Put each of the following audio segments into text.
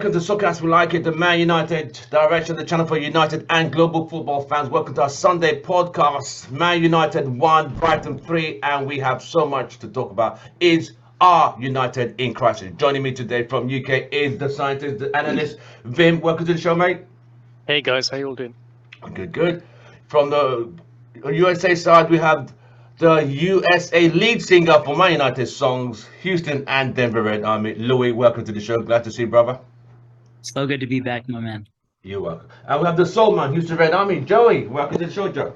welcome to Soccer As We Like It, the Man United direction, the channel for United and global football fans. Welcome to our Sunday podcast. Man United 1, Brighton 3, and we have so much to talk about. Is our United in crisis? Joining me today from UK is the scientist, the analyst, Vim. Welcome to the show, mate. Hey guys, how you all doing? Good. From the USA side, we have the USA lead singer for Man United songs, Houston and Denver Red Army, Louis. Welcome to the show. Glad to see you, brother. So good to be back, my man. You're welcome. And we have the soul man, Houston Red Army, Joey. Welcome to the show, Joe.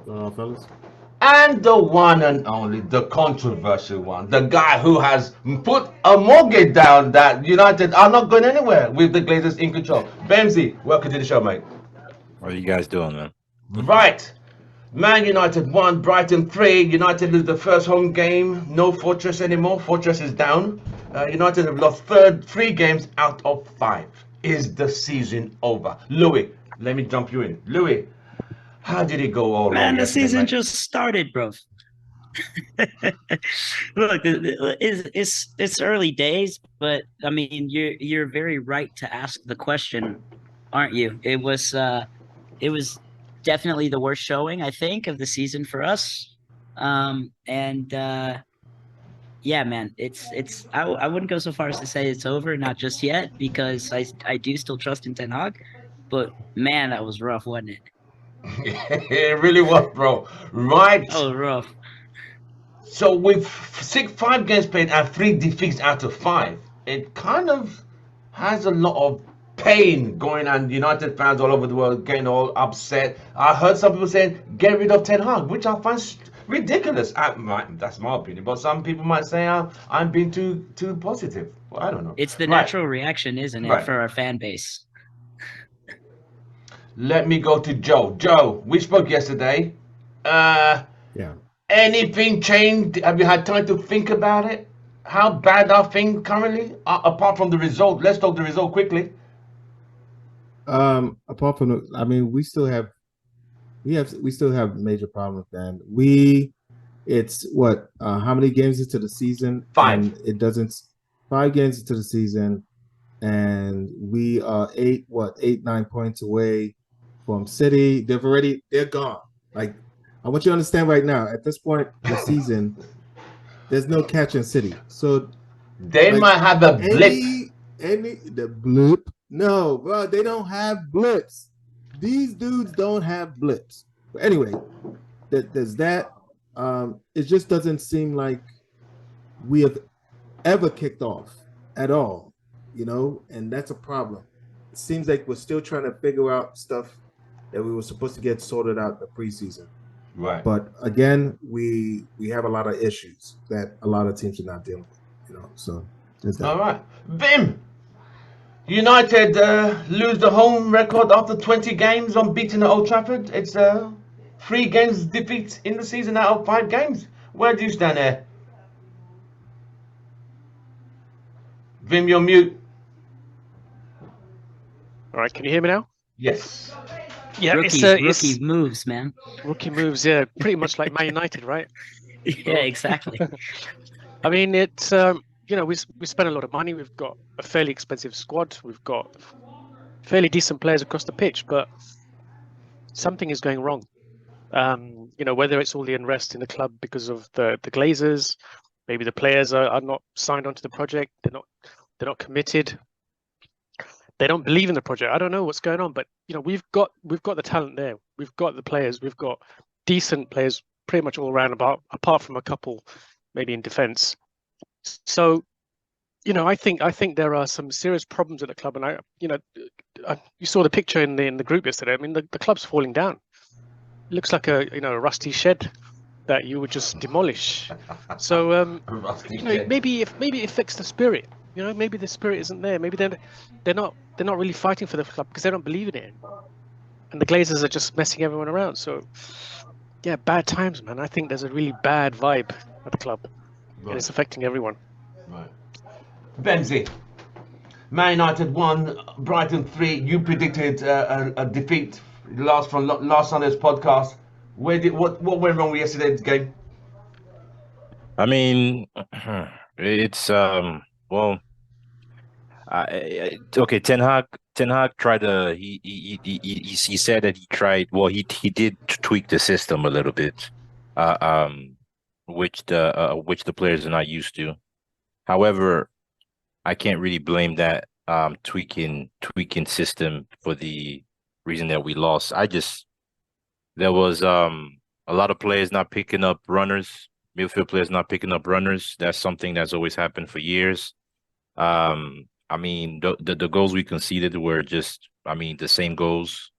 Fellas. And the one and only, the controversial one, the guy who has put a mortgage down that United are not going anywhere with the Glazers in control. Bemsy, welcome to the show, mate. What are you guys doing, man? Right. Man United 1, Brighton 3. United lose the first home game. No Fortress anymore. Fortress is down. United have lost 3 games out of 5. Is the season over? Louis, let me jump you in. Louis, how did it go all wrong? Man, the yesterday, season mate? just started, bro. Look, it's early days, but I mean, you're very right to ask the question, aren't you? It was definitely the worst showing, I think, of the season for us. Yeah, man, I wouldn't go so far as to say it's over, not just yet, because I do still trust in Ten Hag, but man, that was rough, wasn't it? It really was, bro. Right. Oh, rough. So with 5 games played and 3 defeats out of 5, it kind of has a lot of pain going, and United fans all over the world getting all upset. I heard some people saying get rid of Ten Hag, which I find ridiculous. That's my opinion, but some people might say I'm being too positive. Well, I don't know. It's the natural reaction, isn't it, for our fan base? Let me go to Joe. Joe, we spoke yesterday. Yeah. Anything changed? Have you had time to think about it? How bad are things currently? Apart from the result, let's talk the result quickly. Apart from I mean, we still have major problems, man. It's what how many games into the season? 5. And it doesn't 5 games into the season, and we are 9 points away from City. They're gone. Like, I want you to understand right now, at this point in the season, there's no catching City. So they might have a blip. The blip. No, bro, they don't have blips. These dudes don't have blips. But anyway, there's that. It just doesn't seem like we have ever kicked off at all, and that's a problem. It seems like we're still trying to figure out stuff that we were supposed to get sorted out in the preseason. Right. But again, we have a lot of issues that a lot of teams are not dealing with, So there's that. All right. Vim, United lose the home record after 20 games unbeaten at Old Trafford. It's 3 games defeat in the season out of 5 games. Where do you stand there? Vim, you're mute. All right, can you hear me now? Yes. Yeah, rookie moves, man. Rookie moves, yeah, pretty much like Man United, right? Yeah, exactly. I mean, it's we spent a lot of money. We've got a fairly expensive squad. We've got fairly decent players across the pitch, but something is going wrong. Whether it's all the unrest in the club because of the Glazers, maybe the players are not signed onto the project. They're not committed. They don't believe in the project. I don't know what's going on, but we've got the talent there. We've got the players. We've got decent players pretty much all around, apart from a couple maybe in defence. So, I think there are some serious problems at the club, and you saw the picture in the group yesterday. I mean, the club's falling down. It looks like a rusty shed that you would just demolish. So maybe it affects the spirit. Maybe the spirit isn't there. Maybe they're not really fighting for the club because they don't believe in it, and the Glazers are just messing everyone around. So yeah, bad times, man. I think there's a really bad vibe at the club. Right. And it's affecting everyone. Right. Benzi, Man United 1, Brighton 3. You predicted a defeat last Sunday's podcast. What went wrong with yesterday's game? I mean, it's well, Okay, Ten Hag tried to he said that he tried. Well, he did tweak the system a little bit, uh, um, which the players are not used to. However, I can't really blame that tweaking system for the reason that we lost. There was a lot of players not picking up runners, midfield players not picking up runners. That's something that's always happened for years. I mean, the goals we conceded were just, I mean, the same goals.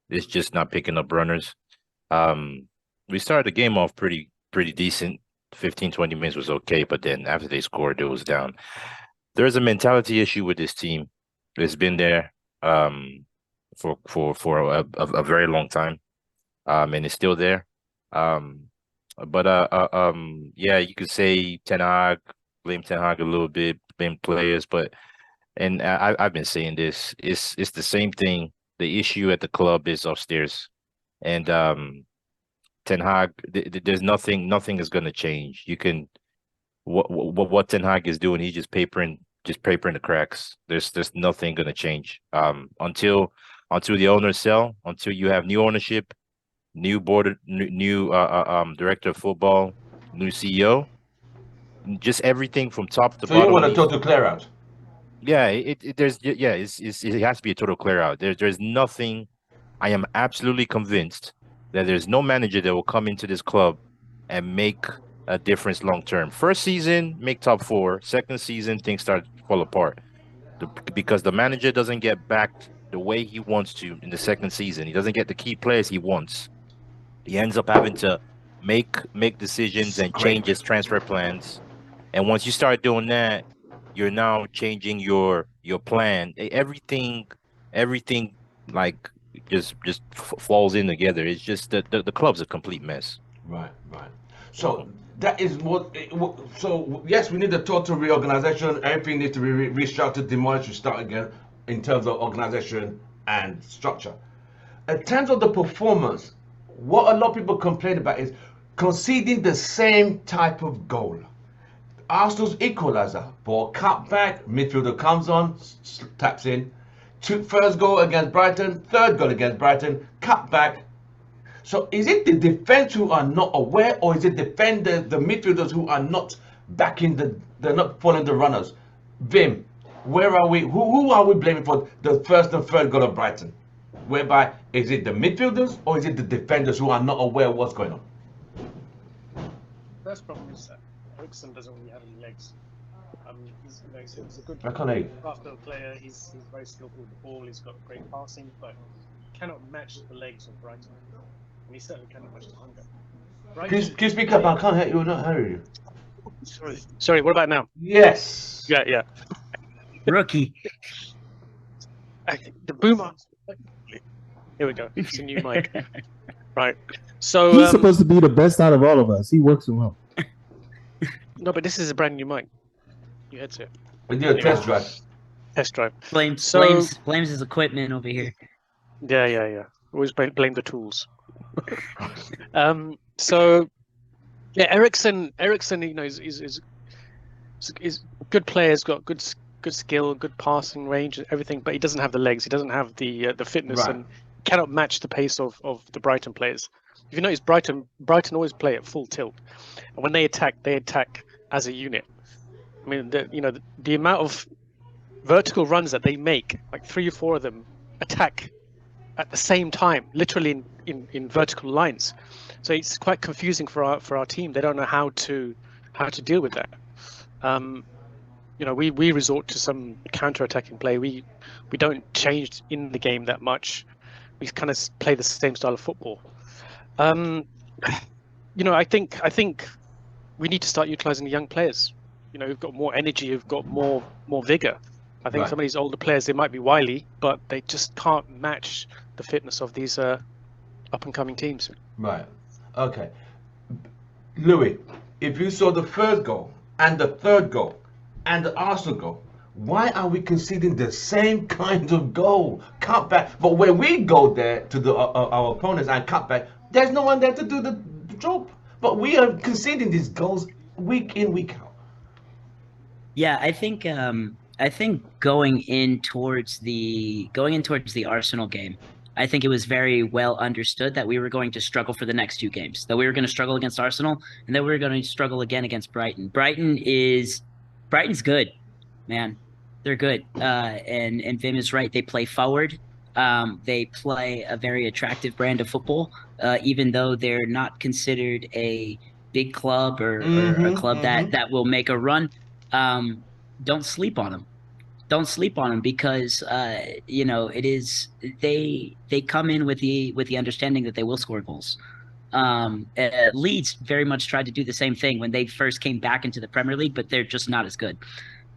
It's just not picking up runners. Um, we started the game off pretty decent. 15, 20 minutes was okay, but then after they scored, it was down. There's a mentality issue with this team. It's been there for a very long time. And it's still there. Um, but yeah, you could say blame Ten Hag a little bit, blame players, but and I've been saying this. It's the same thing. The issue at the club is upstairs, and Ten Hag. There's nothing is going to change. You can what Ten Hag is doing. He's just papering the cracks. There's nothing going to change. Until the owners sell, until you have new ownership, new board, new director of football, new CEO, just everything from top to So you bottom. want a total clear out? Yeah, it has to be a total clear out. There's nothing. I am absolutely convinced that there's no manager that will come into this club and make a difference long term. First season, make top four. Second season, things start to fall apart. Because the manager doesn't get backed the way he wants to in the second season. He doesn't get the key players he wants. He ends up having to make decisions and change his transfer plans. And once you start doing that, you're now changing your plan. Everything like just falls in together. It's just the club's a complete mess. Right. So that is so yes, we need a total reorganization. Everything needs to be restructured, demolished, to start again in terms of organization and structure. In terms of the performance, what a lot of people complain about is conceding the same type of goal. Arsenal's equalizer, ball cut back, midfielder comes on, taps in. First goal against Brighton, third goal against Brighton, cut back. So is it the defense who are not aware, or is it defenders, the midfielders who are not backing they're not following the runners? Vim, where are we? Who are we blaming for the first and third goal of Brighton? Whereby, is it the midfielders or is it the defenders who are not aware of what's going on? First problem is that Eriksen doesn't really have any legs. He's a good player. He's very skillful with the ball. He's got great passing, but he cannot match the legs of Brighton. And he certainly cannot match the hunger. Can you speak up? I can't hear you. I'm not hearing you. Sorry. What about now? Yes. Yeah. Rookie. The boomer. Here we go. It's a new mic. Right. So he's supposed to be the best out of all of us. He works from home. No, but this is a brand new mic. New headset. We do a test drive. Test drive. Blames his equipment over here. Yeah. Always blame the tools. So yeah, Eriksen, you know, is good player. He's got good skill, good passing range, everything, but he doesn't have the legs. He doesn't have the fitness, Right. and cannot match the pace of the Brighton players. If you notice, Brighton always play at full tilt, and when they attack as a unit. I mean, the amount of vertical runs that they make, like 3 or 4 of them, attack at the same time, literally in vertical lines. So it's quite confusing for our team. They don't know how to deal with that. You know, we resort to some counter-attacking play. We don't change in the game that much. We kind of play the same style of football. You know, I think we need to start utilizing the young players. You know, who've got more energy, who've got more vigor. I think some of these older players, they might be wily, but they just can't match the fitness of these up and coming teams. Right. Okay. Louis, if you saw the first goal and the third goal and the Arsenal goal, why are we conceding the same kind of goal? Cut back. But when we go there to our opponents and cut back, there's no one there to do the job. But we are conceding these goals week in, week out. Yeah, I think I think going in towards the Arsenal game, I think it was very well understood that we were going to struggle for the next two games. That we were going to struggle against Arsenal, and that we were going to struggle again against Brighton. Brighton's good, man. They're good. And Vim is right. They play forward. They play a very attractive brand of football, even though they're not considered a big club or a club that will make a run. Um, don't sleep on them. Don't sleep on them because it is they come in with the understanding that they will score goals. Leeds very much tried to do the same thing when they first came back into the Premier League, but they're just not as good.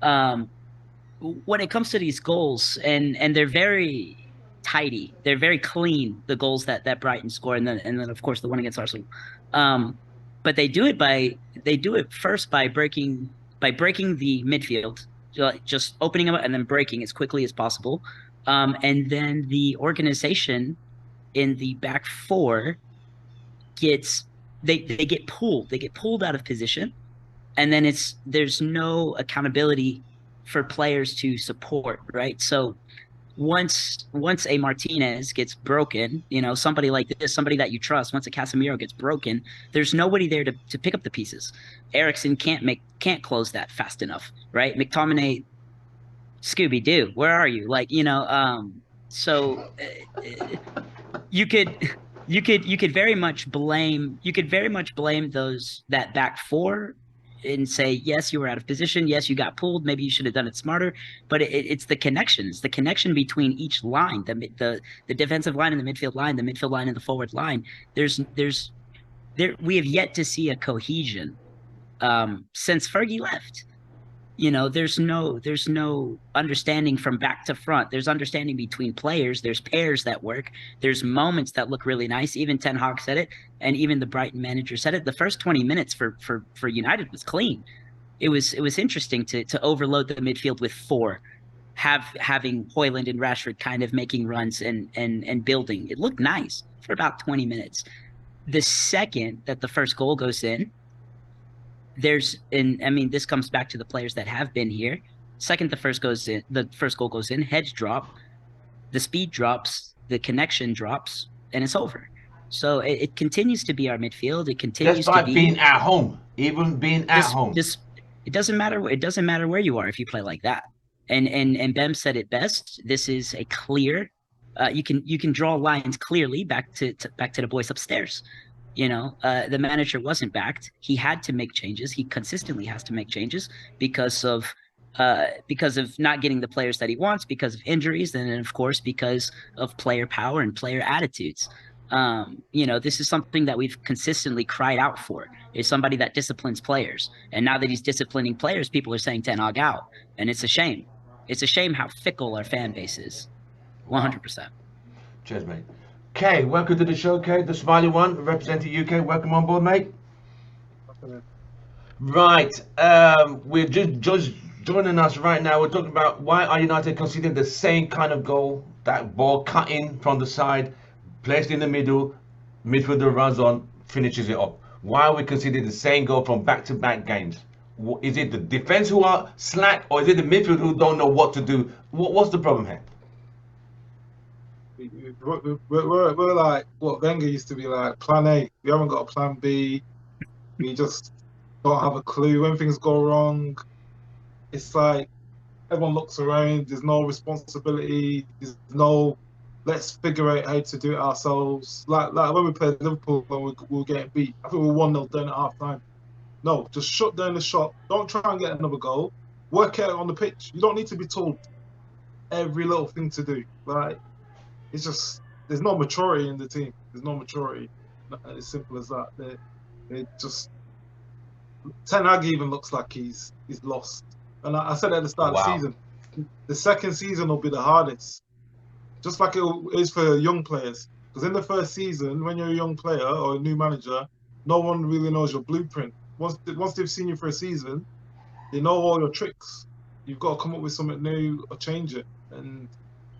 When it comes to these goals, and they're very tidy, they're very clean. The goals that Brighton score, and then of course the one against Arsenal. But they do it first by breaking the midfield, just opening up and then breaking as quickly as possible. And then the organization in the back four they get pulled out of position, and then there's no accountability for players to support, right? So once a Martinez gets broken, somebody like this, somebody that you trust, once a Casemiro gets broken, there's nobody there to pick up the pieces. Ericsson can't close that fast enough, right? McTominay, Scooby Doo, where are you? So you could very much blame that back four and say, yes, you were out of position. Yes, you got pulled. Maybe you should have done it smarter. But it's the connections, the connection between each line, the defensive line and the midfield line, and the forward line. We have yet to see a cohesion since Fergie left. There's no understanding from back to front. There's understanding between players. There's pairs that work. There's moments that look really nice. Even Ten Hag said it, and even the Brighton manager said it. The first 20 minutes for United was clean. It was interesting to overload the midfield with four, having Højlund and Rashford kind of making runs and building. It looked nice for about 20 minutes. The second that the first goal goes in, this comes back to the players that have been here. Second, the first goal goes in, heads drop, the speed drops, the connection drops, and it's over. So it continues to be our midfield. It continues to be being at home, even being at home. It doesn't matter. It doesn't matter where you are if you play like that. And Bem said it best. This is a clear. You can draw lines clearly back to the boys upstairs. The manager wasn't backed. He had to make changes. He consistently has to make changes because of not getting the players that he wants, because of injuries, and then of course because of player power and player attitudes. This is something that we've consistently cried out for, is somebody that disciplines players. And now that he's disciplining players, people are saying Ten Hag out, and it's a shame. It's a shame how fickle our fan base is. 100%. Cheers, mate. Kay, welcome to the show, Kay, the smiley one, representing UK. Welcome on board, mate. Right, we're just joining us right now. We're talking about why are United conceding the same kind of goal, that ball cut in from the side, placed in the middle, midfielder runs on, finishes it up. Why are we conceding the same goal from back-to-back games? Is it the defense who are slack, or is it the midfield who don't know what to do? What's the problem here? We're like what Wenger used to be like, plan A. We haven't got a plan B. We just don't have a clue. When things go wrong, it's like everyone looks around. There's no responsibility. There's no let's figure out how to do it ourselves. Like when we played Liverpool when we were getting beat, I think we were 1-0 down at half time. No, just shut down the shot. Don't try and get another goal. Work out on the pitch. You don't need to be told every little thing to do. Like, it's just, there's no maturity in the team. There's no maturity. As simple as that. They just, Ten Hag even looks like he's lost. And I said at the start of the season, the second season will be the hardest. Just like it is for young players. Because in the first season, when you're a young player or a new manager, no one really knows your blueprint. Once they've seen you for a season, they know all your tricks. You've got to come up with something new or change it. And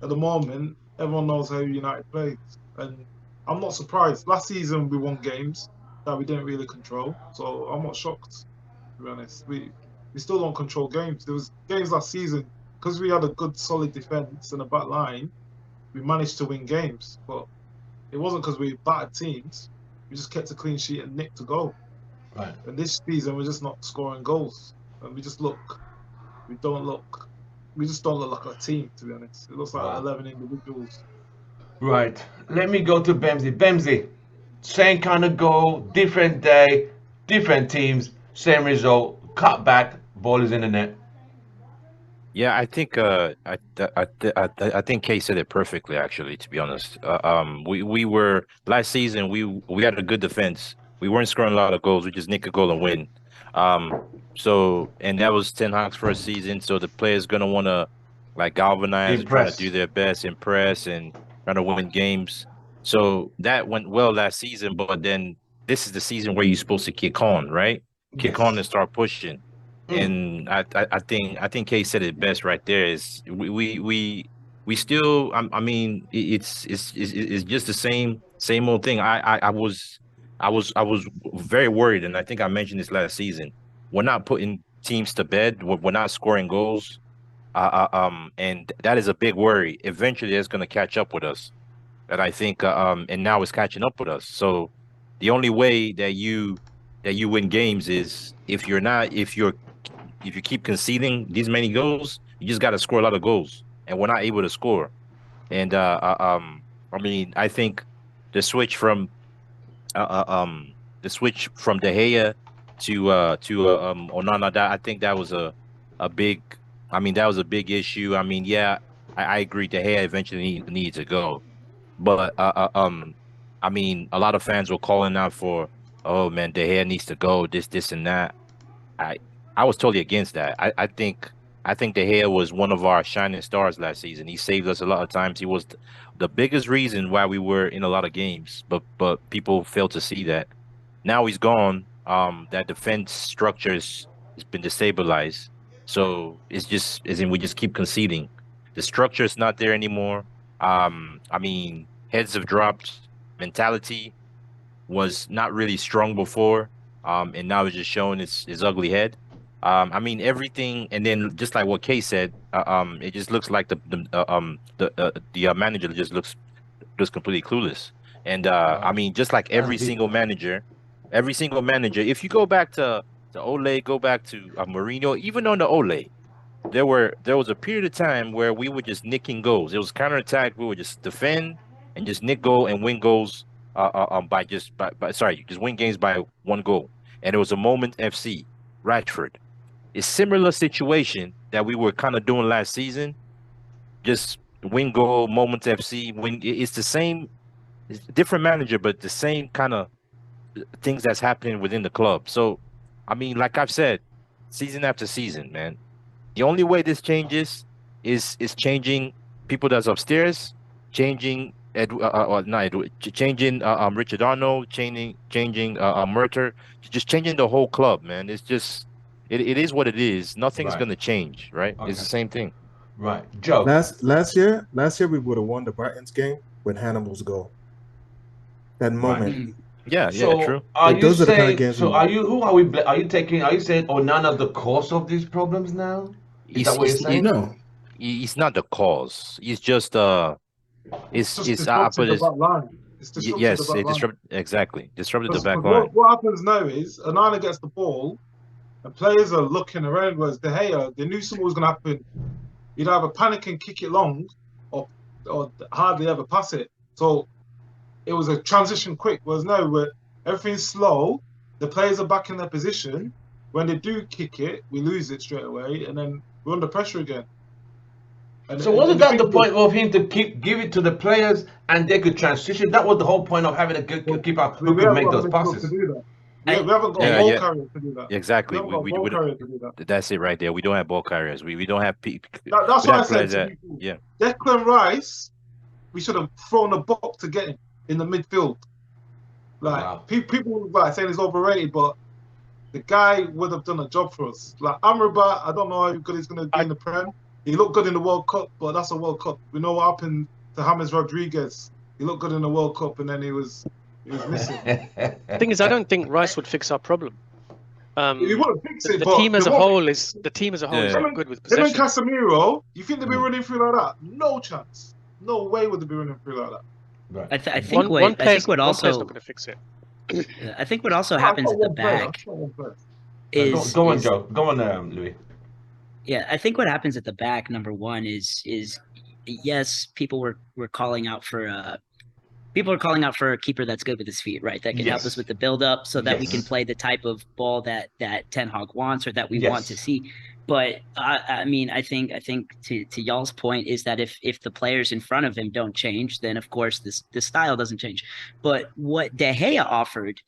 at the moment, everyone knows how United plays. And I'm not surprised. Last season, we won games that we didn't really control. So I'm not shocked, to be honest. We still don't control games. There was games last season because we had a good solid defense and a back line, we managed to win games. But it wasn't because we battered teams. We just kept a clean sheet and nicked to goal. Right. And this season we're just not scoring goals, and we just don't look like a team, to be honest. It looks like Wow. 11 individuals. Right. Let me go to Bemsy. Bemsy, same kind of goal, different day, different teams, same result. Cut back, ball is in the net. Yeah, I think I think Kay said it perfectly, actually, to be honest. We were last season, we had a good defense. We weren't scoring a lot of goals. We just nick a goal and win. So and that was Ten Hag's first season, so the players gonna wanna like galvanize and trying to Impress. do their best, impress, and trying to win games. So that went well last season, but then this is the season where you're supposed to kick on, right? Kick on Yes. and start pushing. And I think Kay said it best right there. Is we still I mean it's just the same old thing. I was very worried, and I think I mentioned this last season. We're not putting teams to bed. We're not scoring goals. And that is a big worry. Eventually, it's going to catch up with us. And I think and now it's catching up with us. So the only way that you win games is if you keep conceding these many goals, you just got to score a lot of goals, and we're not able to score. And I mean, I think the switch from De Gea to Onana, that I think that was a big, I mean, that was a big issue. I mean, yeah, I agree. De Gea eventually needs to go, but I mean, a lot of fans were calling out for, oh man, De Gea needs to go, this and that. I I was totally against that. I think De Gea was one of our shining stars last season. He saved us a lot of times. He was the biggest reason why we were in a lot of games, but people failed to see that. Now he's gone. That defense structure has been destabilized. So it's just as in we just keep conceding. The structure is not there anymore. I mean, heads have dropped. Mentality was not really strong before, and now it's just showing its ugly head. I mean everything, and then just like what Kay said, it just looks like the manager just completely clueless. And I Wow. mean, just like That's deep. every single manager, if you go back to Ole, go back to Mourinho, even on the Ole, there was a period of time where we were just nicking goals. It was counterattack. We would just defend and just nick goal and win goals by sorry, just win games by one goal. And it was a moment FC, Radford. A similar situation that we were kind of doing last season, just win goal, moment FC, it's the same, it's a different manager, but the same kind of things that's happening within the club. So, I mean, like I've said, season after season, man, the only way this changes is changing people that's upstairs, changing not Edward, changing Richard Arnold, changing Murter, just changing the whole club, man. It's just it is what it is. Nothing's Right. gonna change, right? It's Okay. the same thing. Right. Joe. Last year we would have won the Brighton's game with Hannibal's goal. That moment. Mm. Yeah, So true. are Like, you those are the kind of saying? games So we are you? Who are we? Are you taking? Are you saying Onana the cause of these problems now? Is that what you're saying? no. He's not the cause. He's just It's just it's I put disrupted the this back line. It's disrupted the yes, back it line. disrupted the Because back line. what happens now is Onana gets the ball, and players are looking around. Whereas De Gea, they knew something was going to happen. You'd either panic and kick it long, or hardly ever pass it. So it was a transition quick. Whereas now, where everything's slow, the players are back in their position. When they do kick it, we lose it straight away, and then we're under pressure again. So wasn't that the point of him to give it to the players and they could transition? That was the whole point of having a good keeper who We could haven't make got those a midfield passes. to do that. I- We haven't got Yeah, a ball yeah. carrier to do that. Exactly. We haven't got a ball carrier to do that. That's it right there. We don't have ball carriers. We don't have people. That's we what I have said players to that people. yeah. Declan Rice, we should have thrown a box to get him in the midfield. Like Wow. people like saying he's overrated, but the guy would have done a job for us. Like Amrabat, I don't know how good he's going to be in the Prem. He looked good in the World Cup, but that's a World Cup. We know what happened to James Rodriguez. He looked good in the World Cup, and then he was missing. The thing is, I don't think Rice would fix our problem. You want to fix it, The but team as a they won't. whole is Yeah. not good with Him and possession. Casemiro, you think they'll be running through like that? No chance. No way would they be running through like that. Right. I think One what player's not also going to fix it. I think what also No, happens it's at not the one player. back It's not one player. Go on, is Joe. Go on, Louis. yeah, I think what happens at the back, number one, is yes, people were calling out for a keeper that's good with his feet, right? That can help Yes. us with the build up so that we can Yes. play the type of ball that Ten Hag wants or that we Yes. want to see. But I mean, I think to y'all's point is that if the players in front of him don't change, then of course the style doesn't change. But what De Gea offered,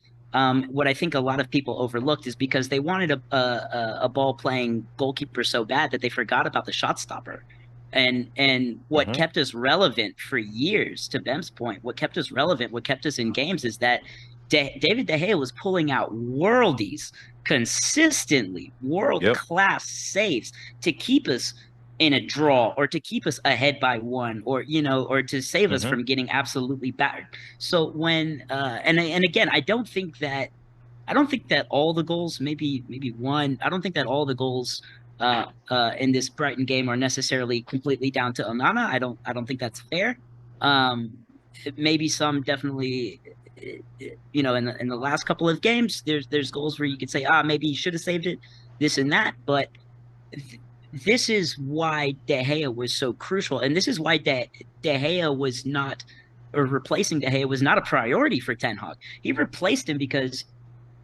what I think a lot of people overlooked is because they wanted a ball playing goalkeeper so bad that they forgot about the shot stopper. And what kept us relevant for years, to Bem's point, what kept us relevant, what kept us in games is that David De Gea was pulling out worldies consistently, world-class saves to keep us in a draw or to keep us ahead by one or or to save us from getting absolutely battered. So when and again, I don't think that all the goals, maybe one, I don't think that all the goals in this Brighton game are necessarily completely down to Onana. I don't think that's fair. Maybe some definitely, in the last couple of games, there's goals where you could say, maybe you should have saved it, this and that. But this is why De Gea was so crucial, and this is why De Gea was not, or replacing De Gea was not a priority for Ten Hag. He replaced him because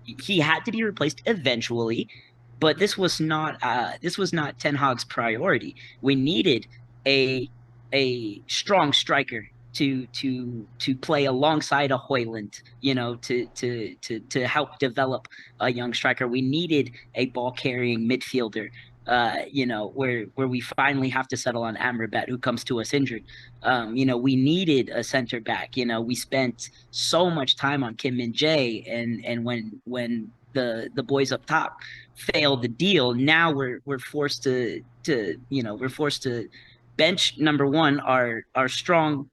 he had to be replaced eventually, but this was not Ten Hag's priority. We needed a strong striker to play alongside a Højlund, to help develop a young striker. We needed a ball carrying midfielder, where we finally have to settle on Amrabat, who comes to us injured. We needed a center back. We spent so much time on Kim Min-jae, and when the boys up top failed the deal, now we're forced to bench number one our strong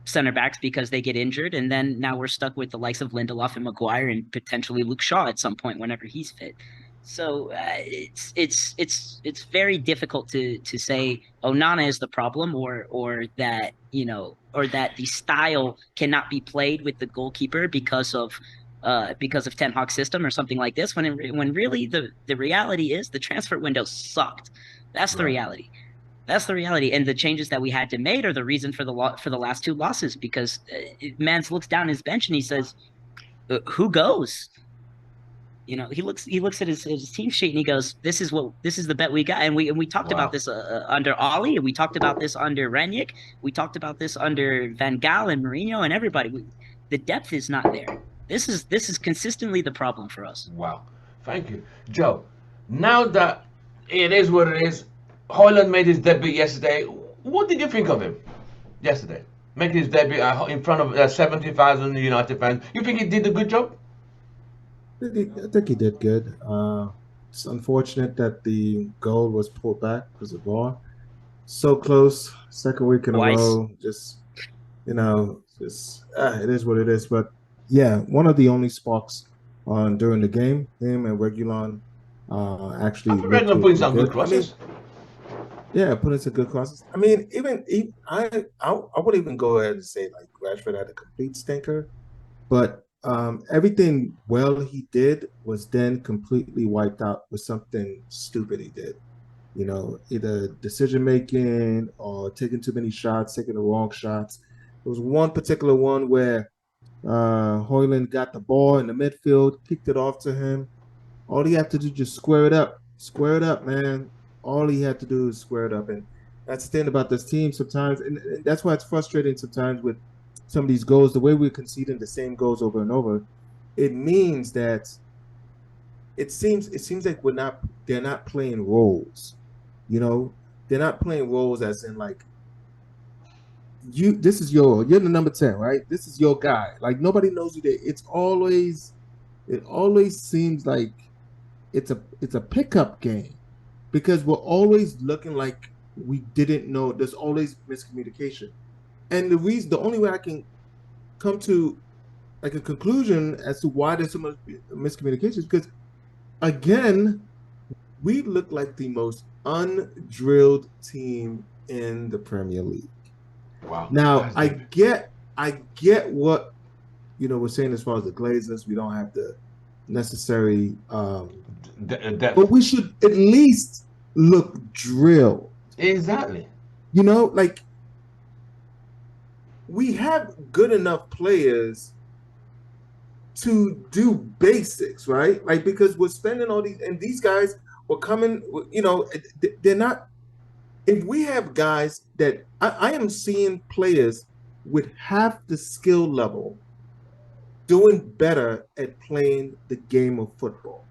center backs because they get injured, and then now we're stuck with the likes of Lindelof and Maguire and potentially Luke Shaw at some point whenever he's fit. So it's very difficult to say Onana is the problem or that the style cannot be played with the goalkeeper because of Ten Hag's system or something like this. When really the reality is the transfer window sucked. That's the reality. That's the reality, and the changes that we had to make are the reason for the last two losses. Because Mans looks down his bench and he says, "Who goes?" He looks at his team sheet and he goes, "This is the bet we got." And we talked about this under Ollie, and we talked about this under Renick, we talked about this under Van Gaal and Mourinho and everybody. The depth is not there. This is consistently the problem for us. Wow, thank you, Joe. Now that it is what it is. Højlund made his debut yesterday. What did you think of him yesterday? Making his debut in front of 70,000 United fans. You think he did a good job? I think he did good. It's unfortunate that the goal was pulled back because of VAR. So close, second week in a row. Just, it is what it is. But yeah, one of the only sparks during the game, him and Reguilon actually. Reguilon putting some good crosses. Yeah, putting some good crosses. I mean, I would even go ahead and say like Rashford had a complete stinker, but everything he did was then completely wiped out with something stupid he did. Either decision making or taking too many shots, taking the wrong shots. There was one particular one where Højlund got the ball in the midfield, kicked it off to him. All he had to do just square it up, man. All he had to do is square it up. And that's the thing about this team sometimes. And that's why it's frustrating sometimes with some of these goals, the way we're conceding the same goals over and over. It means that it seems like they're not playing roles. They're not playing roles as in like, you're the number 10, right? This is your guy. Like nobody knows you there. It always seems like it's a pickup game. Because we're always looking like we didn't know. There's always miscommunication. And the only way I can come to like a conclusion as to why there's so much miscommunication is because again, we look like the most undrilled team in the Premier League. Wow. Now, That's I get what we're saying as far as the Glazers. We don't have the necessary, depth. but we should at least look drilled. Exactly. Like we have good enough players to do basics, right? Like, because we're spending all these, and these guys were coming, they're not. If we have guys that I am seeing players with half the skill level doing better at playing the game of football.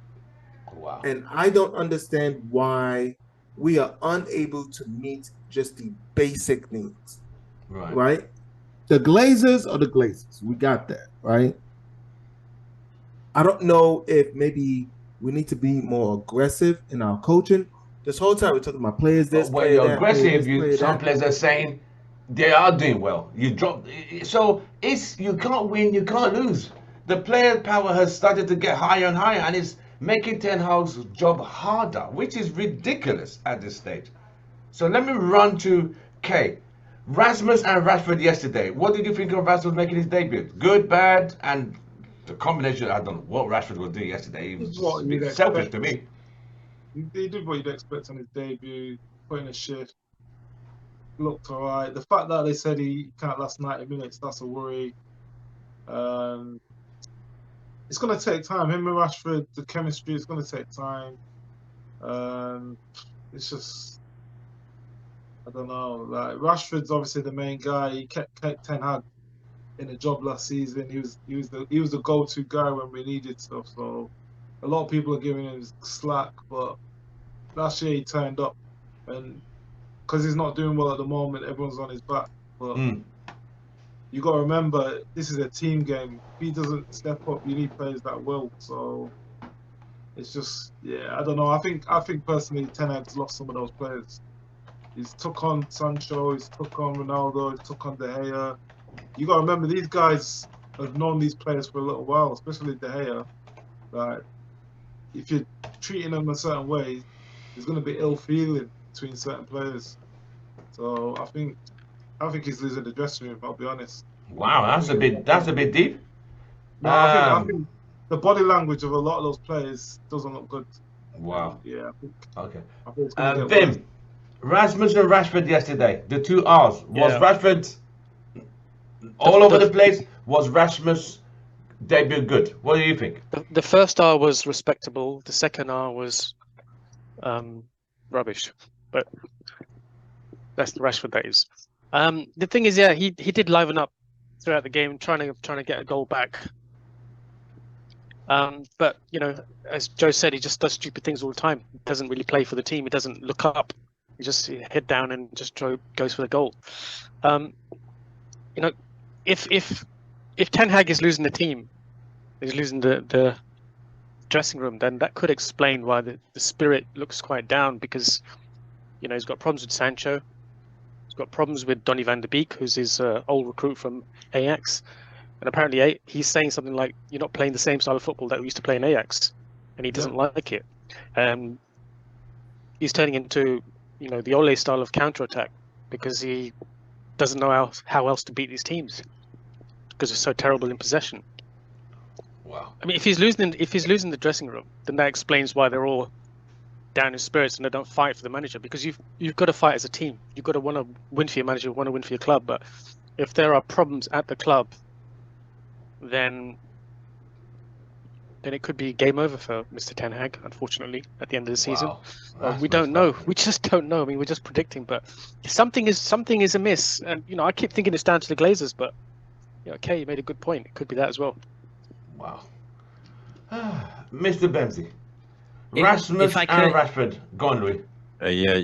Wow. And I don't understand why we are unable to meet just the basic needs. Right? The Glazers are the Glazers. We got that, right? I don't know if maybe we need to be more aggressive in our coaching. This whole time we're talking about players this, when player you're that, aggressive, player this, some players are saying they are doing well. You drop, so it's you can't win, you can't lose. The player power has started to get higher and higher, and it's making Ten Hag's job harder, which is ridiculous at this stage. So let me run to Kay. Rasmus and Rashford yesterday. What did you think of Rasmus making his debut? Good, bad, and the combination. I don't know what Rashford was doing yesterday. He was a bit selfish to me. He did what you'd expect on his debut, put in a shift, looked all right. The fact that they said he can't last 90 minutes, that's a worry. It's going to take time. Him and Rashford, the chemistry, it's going to take time. It's just, I don't know. Like, Rashford's obviously the main guy. He kept Ten Hag in the job last season. He was the go-to guy when we needed stuff. So a lot of people are giving him slack, but last year he turned up, and because he's not doing well at the moment, everyone's on his back. But you got to remember, this is a team game. If he doesn't step up, you need players that will. So it's just, I don't know. I think personally, Ten Hag's lost some of those players. He's took on Sancho, he's took on Ronaldo, he's took on De Gea. You got to remember, these guys have known these players for a little while, especially De Gea. Like, if you're treating them a certain way, there's going to be ill feeling between certain players. So I think he's losing the dressing room. I'll be honest. Wow, that's a bit deep. No, I think the body language of a lot of those players doesn't look good. Wow. Yeah. Okay. I think it's gonna get worse. Vim, Rasmus and Rashford yesterday. The two R's. Was Rashford all over the place? Was Rasmus debut good? What do you think? The first R was respectable. The second R was rubbish. But that's the Rashford, that is. The thing is, he did liven up throughout the game, trying to get a goal back. But as Joe said, he just does stupid things all the time. He doesn't really play for the team. He doesn't look up. He just head down and just goes for the goal. If Ten Hag is losing the team, he's losing the dressing room, then that could explain why the spirit looks quite down, because he's got problems with Sancho. He's got problems with Donny van de Beek, who's his old recruit from Ajax. And apparently he's saying something like, you're not playing the same style of football that we used to play in Ajax. And he doesn't like it. He's turning into, the Ole style of counter-attack, because he doesn't know how else to beat these teams, because they're so terrible in possession. Wow. I mean, if he's losing the dressing room, then that explains why they're all down in spirits and they don't fight for the manager, because you've got to fight as a team. You've got to want to win for your manager, want to win for your club. But if there are problems at the club, then it could be game over for Mr. Ten Hag, unfortunately, at the end of the season. Wow. We don't know. We just don't know. I mean, we're just predicting, but something is amiss. And I keep thinking it's down to the Glazers, but okay, you made a good point. It could be that as well. Wow. Mr. Bemsy. Rasmus and Rashford. Go on, Louis.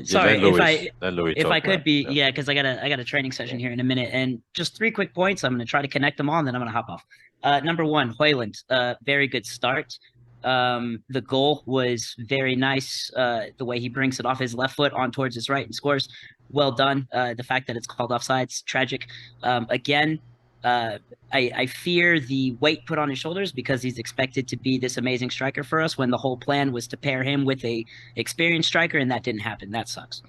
Sorry, Louis if I could be, because I got a training session here in a minute, and just 3 quick points. I'm going to try to connect them all, and then I'm going to hop off. Number one, Højlund, very good start. The goal was very nice. The way he brings it off his left foot on towards his right and scores. Well done. The fact that it's called offsides, tragic. Again, I fear the weight put on his shoulders because he's expected to be this amazing striker for us when the whole plan was to pair him with a experienced striker, and that didn't happen. That sucks.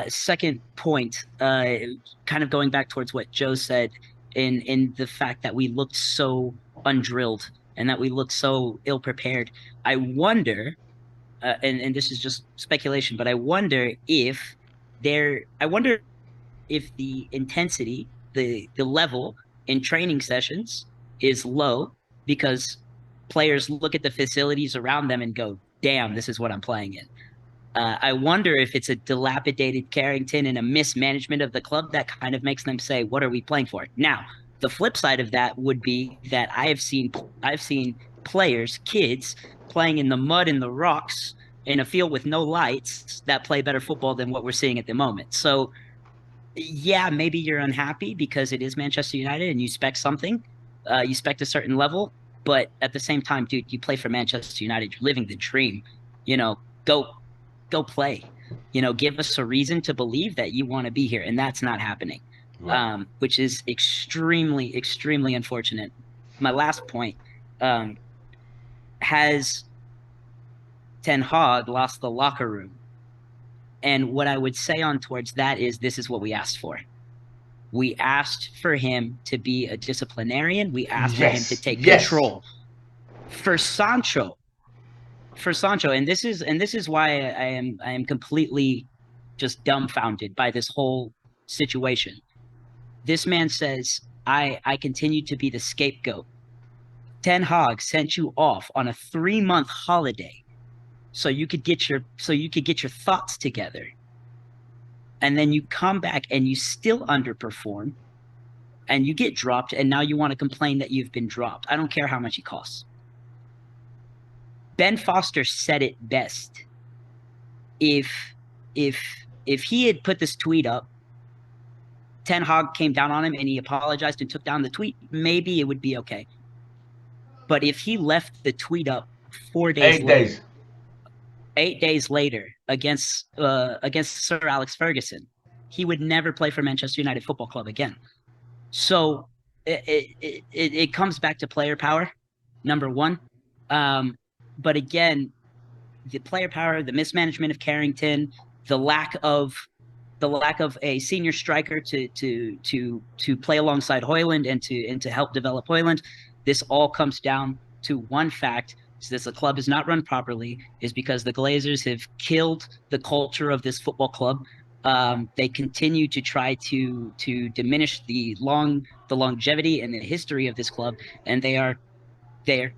Second point, kind of going back towards what Joe said in the fact that we looked so undrilled and that we looked so ill prepared. I wonder, and this is just speculation, but I wonder if the intensity, the level in training sessions is low because players look at the facilities around them and go, damn, this is what I'm playing in. I wonder if it's a dilapidated Carrington and a mismanagement of the club that kind of makes them say, what are we playing for? Now, the flip side of that would be that I've seen players, kids, playing in the mud and the rocks in a field with no lights that play better football than what we're seeing at the moment. So yeah, maybe you're unhappy because it is Manchester United and you expect something, you expect a certain level, but at the same time, dude, you play for Manchester United, you're living the dream, go play, give us a reason to believe that you want to be here. And that's not happening, right. Which is extremely, extremely unfortunate. My last point, has Ten Hag lost the locker room? And what I would say on towards that is this is what we asked for. We asked for him to be a disciplinarian. We asked for him to take control. For Sancho, and this is why I am completely just dumbfounded by this whole situation. This man says, I continue to be the scapegoat. Ten Hag sent you off on a 3-month holiday so you could get your thoughts together, and then you come back and you still underperform and you get dropped, and now you want to complain that you've been dropped. I don't care how much he costs. Ben Foster said it best. If he had put this tweet up, Ten Hag came down on him and he apologized and took down the tweet, maybe it would be okay. But if he left the tweet up 4 days later, 8 days later against Sir Alex Ferguson, he would never play for Manchester United Football Club again. So it comes back to player power, number one. But again, the player power, the mismanagement of Carrington, the lack of a senior striker to play alongside Højlund and to help develop Højlund, this all comes down to one fact: is the club is not run properly, is because the Glazers have killed the culture of this football club. They continue to try to diminish the longevity and the history of this club, and they are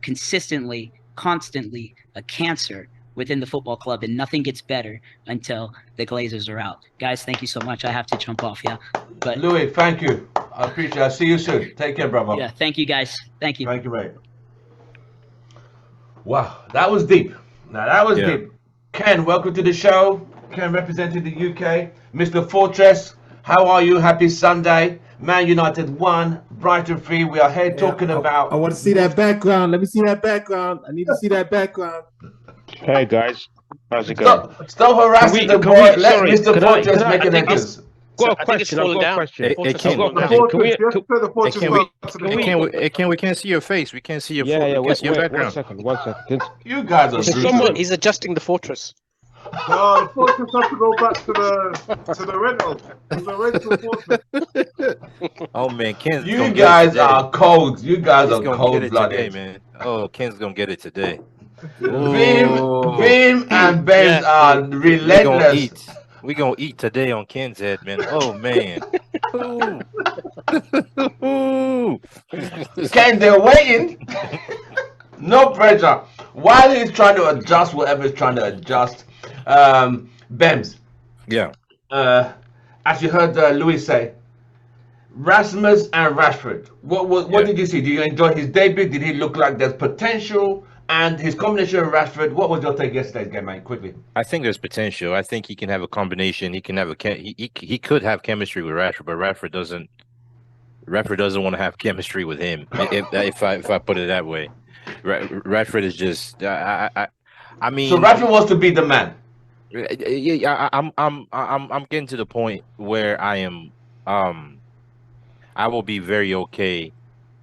constantly a cancer within the football club, and nothing gets better until the Glazers are out. Guys, thank you so much. I have to jump off, but Louis, thank you. I appreciate it. I'll see you soon. Take care, brother. Yeah, thank you, guys. Thank you. Thank you, mate. Wow, that was deep. Now that was deep. Ken, welcome to the show. Ken representing the UK. Mr. Fortress, how are you? Happy Sunday. Man United 1, Brighton 3. We are here talking about... I want to see that background. Let me see that background. I need to see that background. Hey, guys. How's it going? Stop harassing the boy. Let Mr. Fortress make an entrance. Got a question. I've got a question. We can't see your face. We can't see your background. One second. You guys are someone. He's adjusting the fortress. No, the fortress has to go back to the rental. The rental fortress. Oh man, Ken's you guys are cold. You guys are cold blooded, man. Oh, Ken's gonna get it today. Beam and Benz are relentless. We gonna eat today on Ken's head, man. Oh man. Ken, they're waiting. No pressure. While he's trying to adjust whatever he's trying to adjust, Bems. Yeah. As you heard Louis say, Rasmus and Rashford. What did you see? Did you enjoy his debut? Did he look like there's potential? And his combination with Rashford, what was your take yesterday's game, mate? Quickly. I think there's potential. I think he can have a combination. He can have he could have chemistry with Rashford, but Rashford doesn't want to have chemistry with him. if I put it that way, Rashford is just. I mean. So Rashford wants to be the man. Yeah, I'm getting to the point where I am. I will be very okay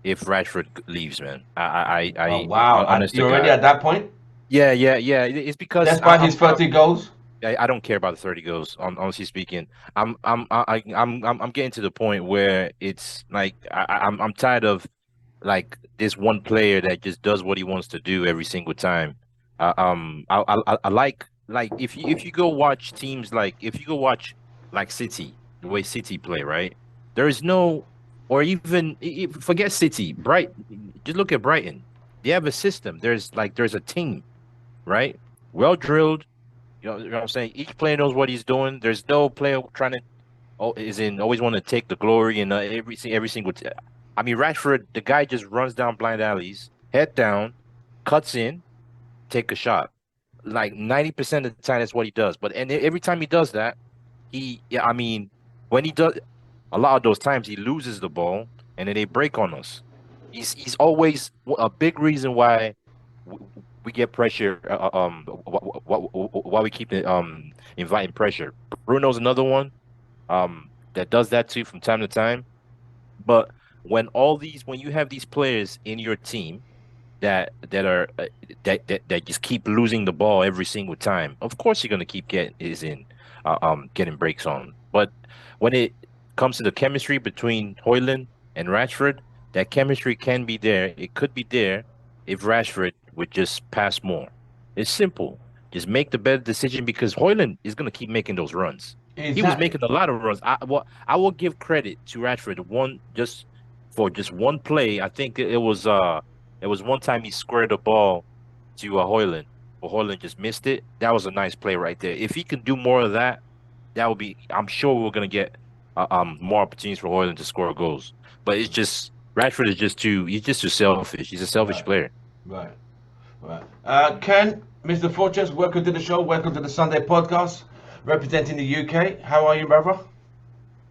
if Rashford leaves, man. Oh wow, honest to you're already God. at that point. Yeah. It's because Despite his 30 goals. I don't care about the 30 goals. Honestly speaking, I'm getting to the point where it's like I'm tired of like this one player that just does what he wants to do every single time. I like if you go watch teams like if you go watch like City, the way City play, right? There is no, or even forget City, just look at Brighton. They have a system. There's a team, right? Well drilled. You know what I'm saying? Each player knows what he's doing. There's no player trying to always want to take the glory and every single. I mean, Rashford, the guy just runs down blind alleys, head down, cuts in, take a shot. Like 90% of the time, that's what he does. But and every time he does that, yeah, I mean, when he does, a lot of those times he loses the ball and then they break on us. He's always a big reason why we get pressure. Why we keep inviting pressure. Bruno's another one that does that too from time to time. But when you have these players in your team that just keep losing the ball every single time, of course you're gonna keep getting breaks on. But when it comes to the chemistry between Hoyland and Rashford, that chemistry can be there. It could be there if Rashford would just pass more. It's simple. Just make the better decision because Hoyland is gonna keep making those runs. He was making a lot of runs. I will give credit to Rashford for just one play. I think it was one time he squared the ball to Hoyland, but Hoyland just missed it. That was a nice play right there. If he can do more of that, that would be. I'm sure we're gonna get more opportunities for Hoyland to score goals. But it's just Rashford is just too. He's just too selfish. He's a selfish player. Right. Ken, Mr. Fortress, welcome to the show. Welcome to the Sunday podcast, representing the UK. How are you, brother?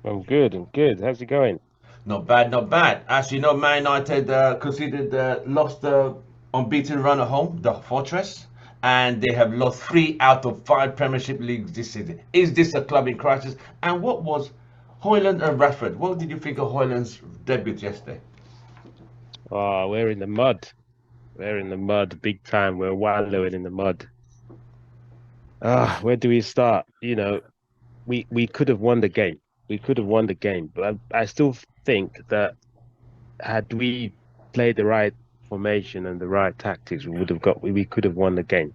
I'm good. How's it going? Not bad, not bad. As you know, Man United lost the unbeaten run at home, the Fortress, and they have lost 3 out of 5 Premiership leagues this season. Is this a club in crisis? And what was Hoyland and Rashford? What did you think of Hoyland's debut yesterday? Oh, we're in the mud. We're in the mud big time. We're wallowing in the mud. Where do we start? You know, we could have won the game. We could have won the game, but I still think that had we played the right formation and the right tactics, we could have won the game.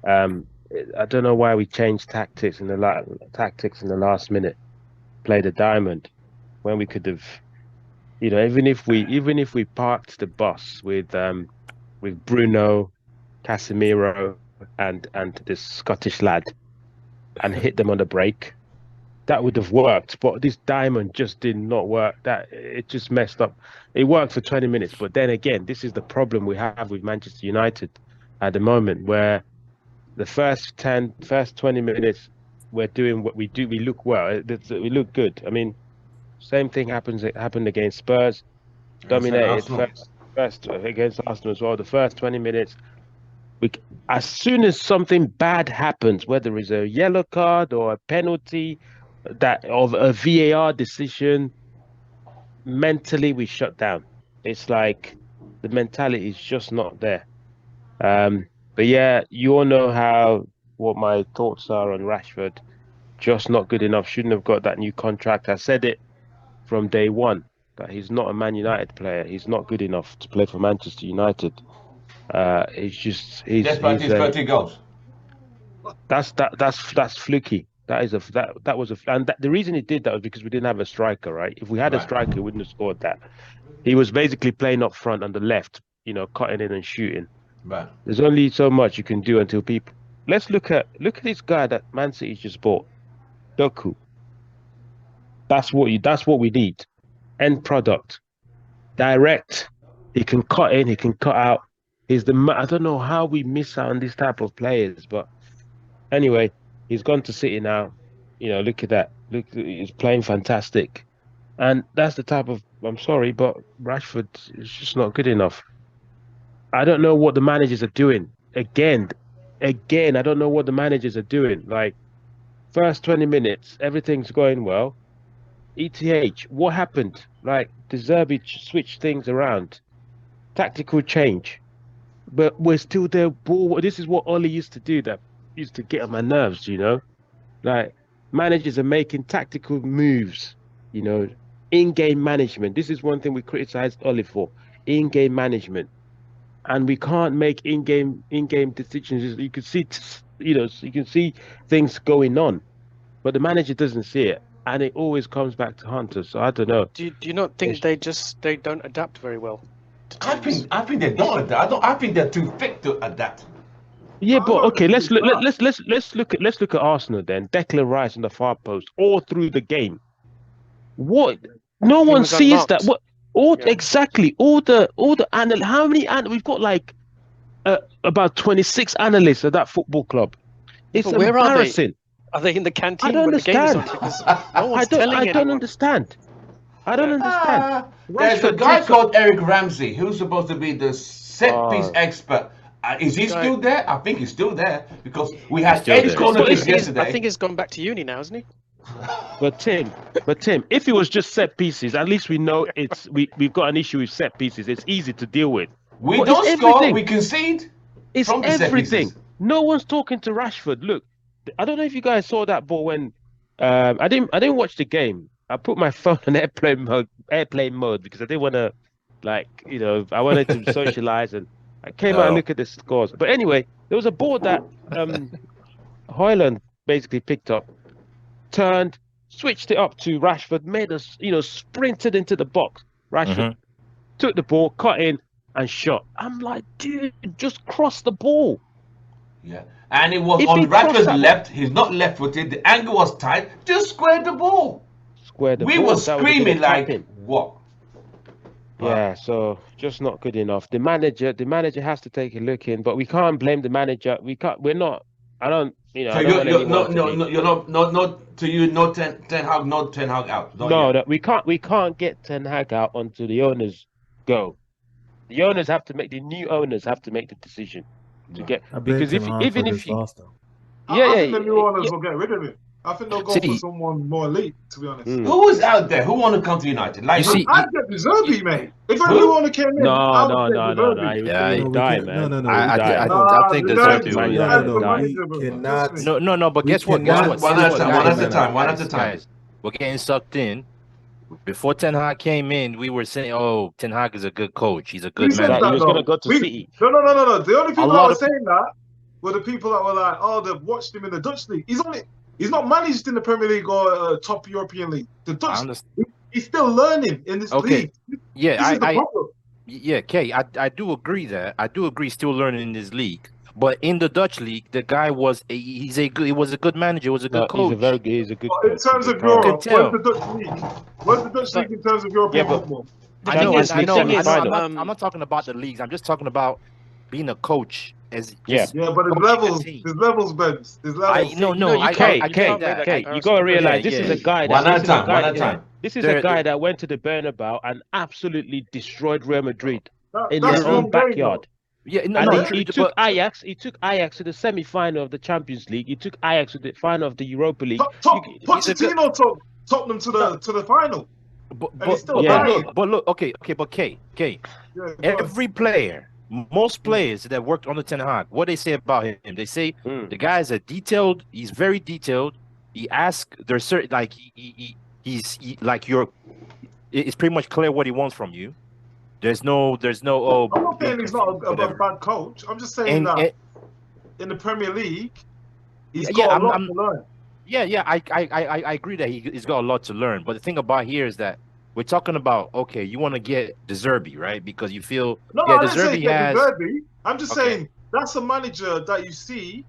I don't know why we changed tactics in the last minute. Played a diamond when we could have, even if we parked the bus with Bruno, Casemiro, and this Scottish lad, and hit them on the break, that would have worked. But this diamond just did not work. That it just messed up. It worked for 20 minutes, but then again, this is the problem we have with Manchester United at the moment, where the first 20 minutes we're doing what we do. We look well. We look good. I mean, same thing happened against Spurs. Dominated first against Arsenal as well. The first 20 minutes, as soon as something bad happens, whether it's a yellow card or a penalty, that of a VAR decision, mentally we shut down. It's like the mentality is just not there. But yeah, you all know what my thoughts are on Rashford. Just not good enough. Shouldn't have got that new contract. I said it from day one that he's not a Man United player. He's not good enough to play for Manchester United. He's 30 goals. That's fluky. The reason he did that was because we didn't have a striker, right? If we had a striker, he wouldn't have scored that. He was basically playing up front on the left, cutting in and shooting. Right. There's only so much you can do until people. Let's look at this guy that Man City just bought, Doku. That's what we need. End product, direct. He can cut in, he can cut out. I don't know how we miss out on this type of players, but anyway, he's gone to City now. Look at that. Look, he's playing fantastic, and that's the type of. I'm sorry, but Rashford is just not good enough. I don't know what the managers are doing. Again, I don't know what the managers are doing. Like, first 20 minutes, everything's going well. ETH, what happened? Like, De Zerbi switched things around, tactical change, but we're still there. Ball. This is what Ollie used to do. That used to get on my nerves. Like managers are making tactical moves. In-game management. This is one thing we criticized Ollie for. In-game management, and we can't make in-game decisions. You can see, you can see things going on, but the manager doesn't see it. And it always comes back to Hunter. So I don't know. Do you not think they don't adapt very well to teams? I think they don't adapt. I think they're too thick to adapt. Yeah, but okay, let's look at Arsenal then. Declan Rice on the far post all through the game. What? No one was sees unmarked. that. What? Exactly. All the how many we've got like about 26 analysts at that football club. It's But where are they? embarrassing. Are they in the canteen I don't when the game is on? understand. Because no one's telling I don't anyone. understand. I don't understand. There's a Rashford guy did called Eric Ramsey who's supposed to be the set piece Oh. expert. Is he Guy- still there? I think he's still there because we had still 8 there. corner But kicks it's- yesterday. I think he's gone back to uni now, isn't he? But Tim, if it was just set pieces, at least we know we've got an issue with set pieces. It's easy to deal with. we But don't it's score, everything. we concede. It's From the set everything. pieces. No one's talking to Rashford. Look, I don't know if you guys saw that ball when I didn't watch the game. I put my phone on airplane mode because I didn't want to I wanted to socialize and I came out and look at the scores. But anyway, there was a ball that Højlund basically picked up, turned, switched it up to Rashford, made us, sprinted into the box. Rashford took the ball, cut in, and shot. I'm like, dude, just cross the ball. Yeah. And it was If on he crossed Rashford's that left. He's not left footed. The angle was tight. Just squared the ball. Square the We ball. were That was a bit screaming of like, tapping. what? Yeah, so just not good enough. The manager has to take a look in, but we can't blame the manager. We're not. I don't. So I don't want you're anyone to be- you're not to you. No Ten Hag, not Ten Hag out. Not No, yet. we can't get Ten Hag out until the owners go. The owners have to make the new owners have to make the decision to get I blame because Ten if Hag even for if this you loss, though. I think the new owners will get rid of him. I think they'll go See- for someone more elite, to be honest. Who is out there? Who want to come to United? Like, You see- I'd get Deserby, mate. If a Who? new owner came in, no, I would no, get no, Deserby. he was Yeah, gonna No, we die, can't- man. no, I think the Deserbi guys- will. the Yeah, guys no, will no, manage we them, bro. cannot- Trust me. No, but We guess what? cannot- Guess what? One Guess at a what, time, guys? one at a time, one at a Guys, time. guys, we're getting sucked in. Before Ten Hag came in, we were saying, "Oh, Ten Hag is a good coach. He's a good Who said manager." He was though? gonna go to We- City. No. The only people lot that were of- saying that were the people that were like, "Oh, they've watched him in the Dutch league." He's not managed in the Premier League or top European league. The I Dutch, understand. he's still learning in this Okay. league. Yeah, This is the I problem. yeah, Kay, I do agree that. I do agree still learning in this league. But in the Dutch league, the guy was he was a good manager, he was a good No, coach. he's a good But in coach. terms He's of a good Europe, tell. where's the Dutch league? Where's the Dutch league in terms of European Yeah, but- football? The I thing know, is, I know, the thing I is, know. semi-final. I'm not talking about the leagues. I'm just talking about being a coach as Yeah. just Yeah, but there's coaching a levels. team. There's levels, Benz. There's levels. No, No, you I can't- I you get can't make that. that You comparison. gotta realize Yeah, this is yeah. a guy that One at a this is a time, guy- one at a yeah. time. This is There- a guy that went to the Bernabeu and absolutely destroyed Real Madrid in That's their own one game, backyard. Yeah, no, And no, he true, took but Ajax. He took Ajax to the semi-final of the Champions League. He took Ajax to the final of the Europa League. Top, You- Pochettino took Tottenham to the final. but, And he's still Yeah. dying. look, okay, but K, Yeah, go on. every player, most players that worked on the Ten Hag, what they say about him, they say Mm. the guy is detailed. He's very detailed. He asks. There's certain like he's like you're. It's pretty much clear what he wants from you. There's no oh. I'm not saying he's not a whatever. bad coach. I'm just saying And, that and in the Premier League, he's Yeah, got a lot I'm- to learn. yeah, I agree that he's got a lot to learn. But the thing about here is that we're talking about okay, you want to get De Zerbi, right? Because you feel No, yeah, I De didn't say Zerbi get has. Deserbi. I'm just Okay. saying that's a manager that you see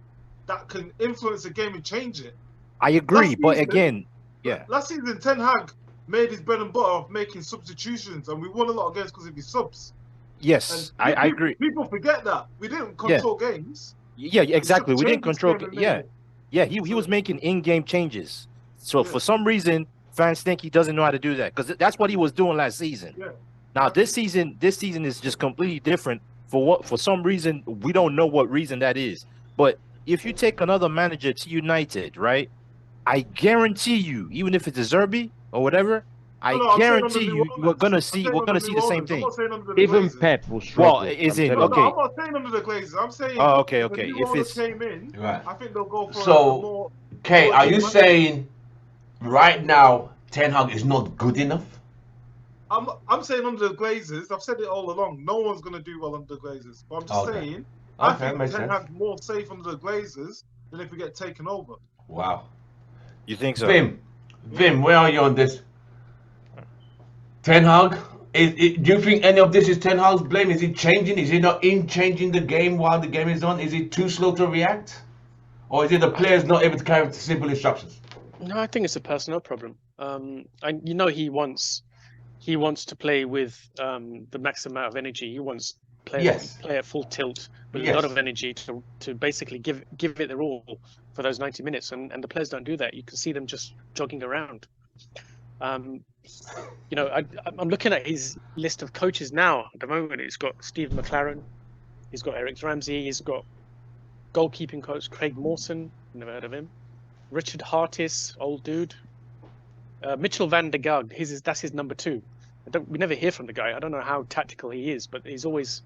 that can influence the game and change it. I agree, Last but season- again, yeah. Last season, Ten Hag made his bread and butter of making substitutions, and we won a lot of games because of his subs. Yes, And I agree. People forget that we didn't control games. Yeah, exactly. We didn't Changes control. came and Yeah, made it. yeah. He was making in-game changes. So Yeah. for some reason, fans think he doesn't know how to do that because that's what he was doing last season. Yeah. Now this season is just completely different. For some reason, we don't know what reason that is. But if you take another manager to United, right? I guarantee you, even if it's a Zerbi, or whatever, I No, I'm saying under guarantee new you we're owners. gonna I'm see saying we're under gonna new see the same owners. I'm thing. not saying under the Even Glazers. Pep will Well, struggle. is I'm in telling No, you. okay. I'm not saying under the Glazers. I'm saying Oh, okay, if a okay. new If owner it's came in, Right. I think they'll go for a So, more Kay, are you manager. saying right now Ten Hag is not good enough? I'm saying under the Glazers. I've said it all along. No one's going to do well under the Glazers. But I'm just Okay. saying, I Okay, think makes Ten sense. Hag's more safe under the Glazers than if we get taken over. Wow. you think so? Vim, where are you on this? Ten Hag? Do you think any of this is Ten Hag's blame? Is he changing? Is he not in changing the game while the game is on? Is he too slow to react? Or is it the players not able to carry out simple instructions? No, I think it's a personnel problem. And you know he wants to play with the maximum amount of energy. He wants players Yes. to play at full tilt with a Yes. lot of energy to basically give it their all for those 90 minutes. And the players don't do that. You can see them just jogging around. You know, I'm looking at his list of coaches now. At the moment, he's got Steve McLaren, he's got Eric Ramsey, he's got goalkeeping coach Craig Mawson. Never heard of him. Richard Hartis, old dude. Mitchell van der Gag, that's his number 2. We never hear from the guy. I don't know how tactical he is, but he's always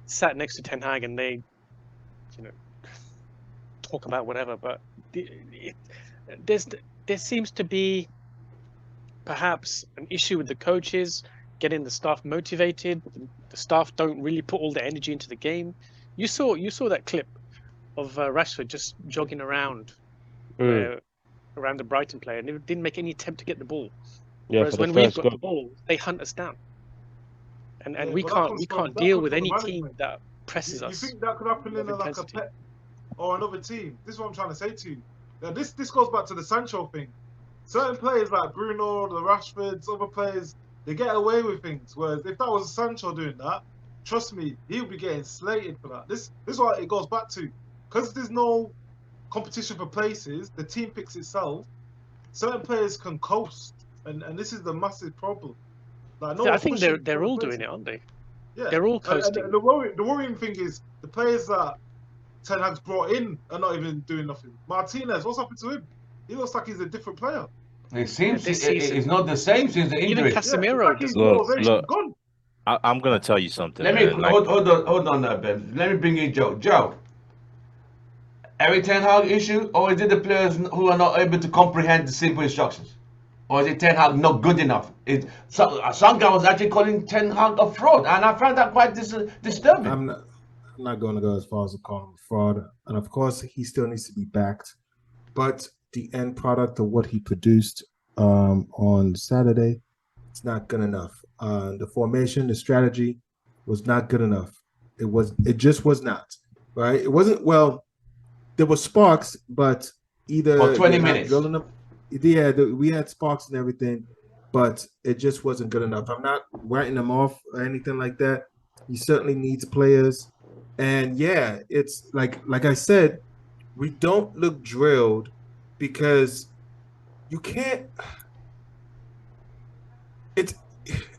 sat next to Ten Hag and they, you know, talk about whatever. But there seems to be perhaps an issue with the coaches getting the staff motivated. The staff don't really put all their energy into the game. You saw that clip of Rashford just jogging around around the Brighton player, and it didn't make any attempt to get the ball. Yeah, Whereas for the when we've first got goal. the ball, they hunt us down, and Yeah, we but that can't comes deal from with the any team management. that presses You us. think that could happen in with like a intensity. Pep or another team? This is what I'm trying to say to you. Now, this goes back to the Sancho thing. Certain players like Bruno, the Rashfords, other players, they get away with things. Whereas if that was Sancho doing that, trust me, he'll be getting slated for that. This is what it goes back to. Because there's no competition for places, the team picks itself. Certain players can coast, and this is the massive problem. Like no I one's think pushing they're for all places. doing it, aren't they? Yeah, They're all and coasting. the worrying thing is the players that Ten Hag's brought in are not even doing nothing. Martinez, what's happened to him? He looks like he's a different player. It seems this season- it's not the same since the Even injury. Yeah, it's Casemiro like his doesn't. motivation Look. gone. I'm gonna tell you something, Let me man. Like, hold on, Ben. Let me bring in Joe. Joe, every Ten Hag issue, or is it the players who are not able to comprehend the simple instructions, or is it Ten Hag not good enough? Some guy was actually calling Ten Hag a fraud, and I found that quite disturbing. I'm not going to go as far as to call him a fraud, and of course he still needs to be backed. But the end product of what he produced on Saturday, it's not good enough. The formation, the strategy was not good enough. It just was not. Right? It wasn't. Well, there were sparks, but either For 20 you're not minutes. drilling them. Yeah, we had sparks and everything, but it just wasn't good enough. I'm not writing them off or anything like that. He certainly needs players, and yeah, it's like I said, we don't look drilled because you can't.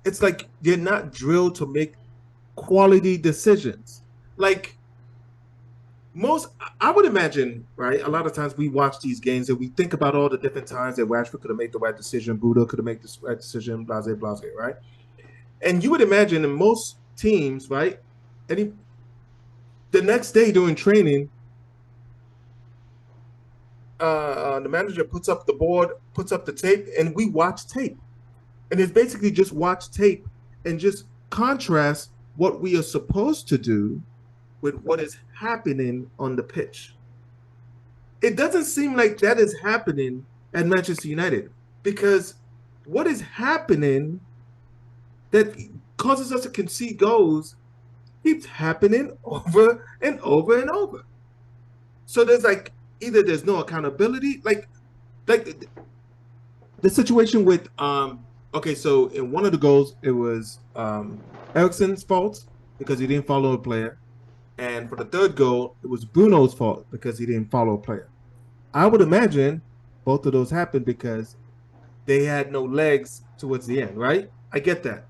It's like you're not drilled to make quality decisions. Like I would imagine, right? A lot of times we watch these games and we think about all the different times that Rashford could have made the right decision, Budo could have made the right decision, blase, right? And you would imagine in most teams, right? The next day during training, the manager puts up the board, puts up the tape, and we watch tape. And it's basically just watch tape and just contrast what we are supposed to do with what is happening on the pitch. It doesn't seem like that is happening at Manchester United, because what is happening that causes us to concede goals keeps happening over and over and over. So there's like either there's no accountability, like the situation with okay, so in one of the goals it was Eriksen's fault because he didn't follow a player. And for the third goal, it was Bruno's fault because he didn't follow a player. I would imagine both of those happened because they had no legs towards the end, right? I get that.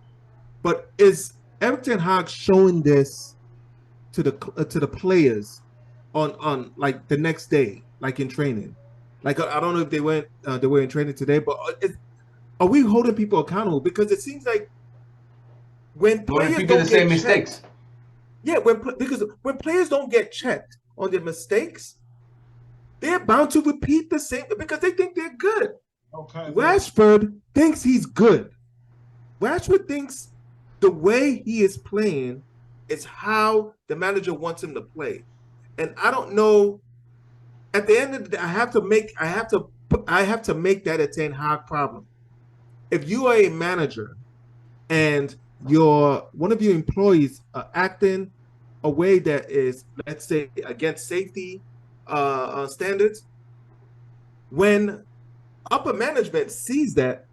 But is Erik ten Hag showing this to the players on like the next day, like in training? Like I don't know if they were in training today, but are we holding people accountable? Because it seems like when We're players repeating don't the same get mistakes. checked, yeah, because when players don't get checked on their mistakes, they're bound to repeat the same because they think they're good. Okay. Rashford thinks he's good. Rashford thinks the way he is playing is how the manager wants him to play. And I don't know. At the end of the day, I have to make that a Ten Hag problem. If you are a manager and one of your employees are acting a way that is, let's say, against safety standards, when upper management sees that,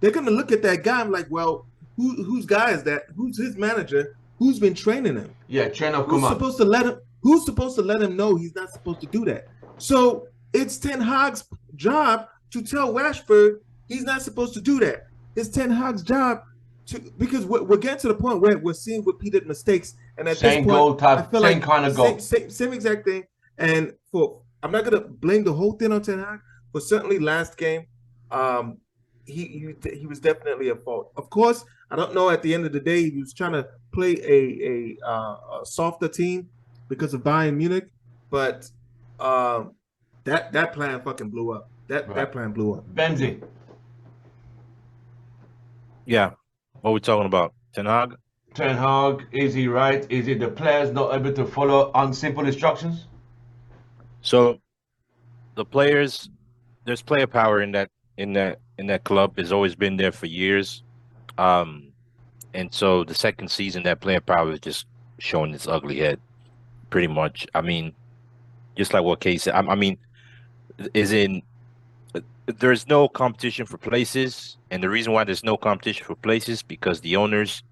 they're going to look at that guy and like, well, whose guy is that? Who's his manager? Who's been training him? Yeah, chain of Who's command. supposed to let him? Who's supposed to let him know he's not supposed to do that? So it's Ten Hag's job to tell Rashford he's not supposed to do that. It's Ten Hag's job because we're getting to the point where we're seeing repeated mistakes, and at Same this point, goal type, I feel same like kind of goal. same exact thing. And I'm not gonna blame the whole thing on Ten Hag, but certainly last game, he was definitely at fault. Of course, I don't know. At the end of the day, he was trying to play a softer team because of Bayern Munich, but that plan fucking blew up. That plan blew up. Benji. Yeah. What are we talking about? Ten Hag? Ten Hag, is he right? Is it the players not able to follow unsimple instructions? So the players, there's player power in that club. Has always been there for years. And so the second season, that player power is just showing its ugly head, pretty much. I mean, just like what Kay said. I mean, there's no competition for places, and the reason why there's no competition for places because the owners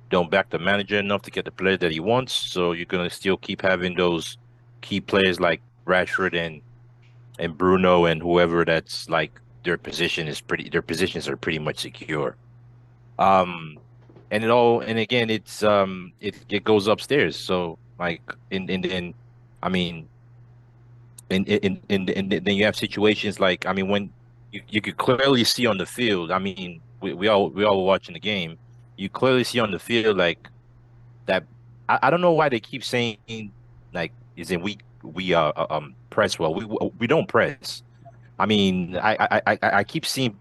don't back the manager enough to get the player that he wants. So you're gonna still keep having those key players like Rashford and Bruno and whoever that's like their positions are pretty much secure. And again it goes upstairs. So like in I mean and then you have situations like I mean when you could clearly see on the field. I mean we all were watching the game. You clearly see on the field like that. I don't know why they keep saying like is in we press well. We don't press. I mean I keep seeing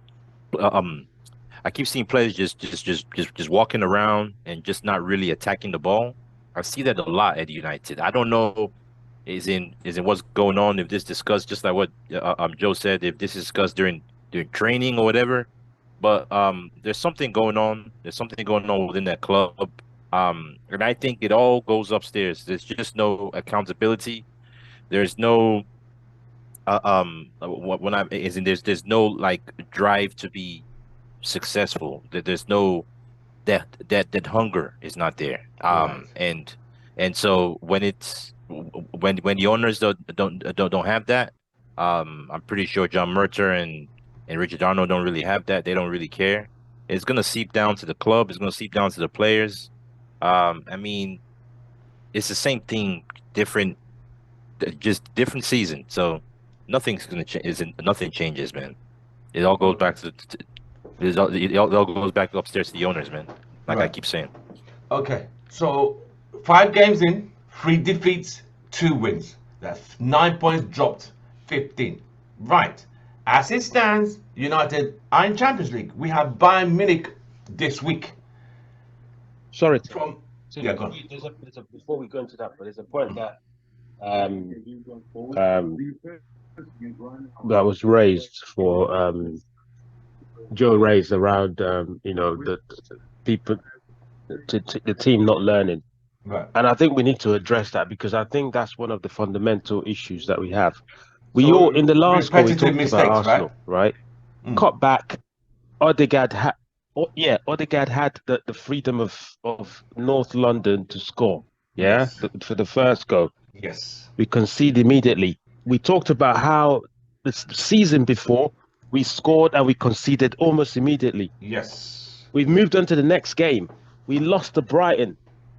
I keep seeing players just walking around and just not really attacking the ball. I see that a lot at United. I don't know is in what's going on, if this discussed just like what Joe said, if this is discussed during training or whatever. But there's something going on. There's something going on within that club. And I think it all goes upstairs. There's just no accountability. There's no when I is in there's no like drive to be successful. There's no that hunger is not there. And so when it's when the owners don't have that, I'm pretty sure John Murter and Richard Arnold don't really have that. They don't really care. It's gonna seep down to the club. It's gonna seep down to the players. I mean, it's the same thing, just different season. So nothing's gonna change. Nothing changes, man. It all goes back to it all goes back upstairs to the owners, man. Like I keep saying. Okay, so 5 games in, 3 defeats, 2 wins. That's 9 points dropped, 15. Right. As it stands, United are in Champions League. We have Bayern Munich this week. Sorry. Yeah, go on. Before we go into that, but there's a point that that was raised for Joe raised around the people the team not learning. Right. And I think we need to address that because I think that's one of the fundamental issues that we have. We all in the last call we talked about Arsenal, right? Cut back. Odegaard had the freedom of North London to score. Yeah, Yes. For the first goal. Yes. We concede immediately. We talked about how the season before we scored and we conceded almost immediately. Yes. We've moved on to the next game. We lost to Brighton.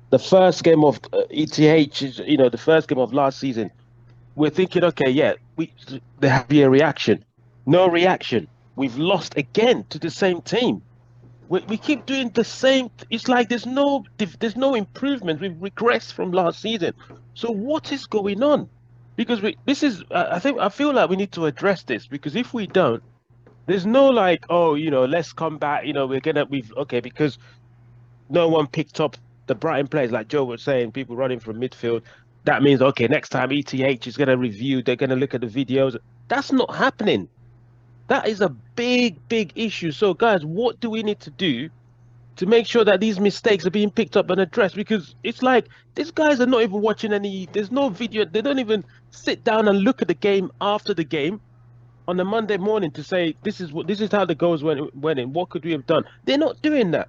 The first game of ETH, the first game of last season. We're thinking, okay, yeah, there has to be a reaction. No reaction. we've lost again to the same team. We keep doing the same. It's like there's no improvement. We've regressed from last season. So what is going on? Because I feel like we need to address this, because if we don't, there's no like, oh, let's come back. Because no one picked up the Brighton players, like Joe was saying, people running from midfield. That means, okay, next time ETH is going to review, they're going to look at the videos. That's not happening. That is a big, big issue. So, guys, what do we need to do to make sure that these mistakes are being picked up and addressed? Because it's like these guys are not even watching any. There's no video. They don't even sit down and look at the game after the game on a Monday morning to say this is how the goals went in. What could we have done? They're not doing that.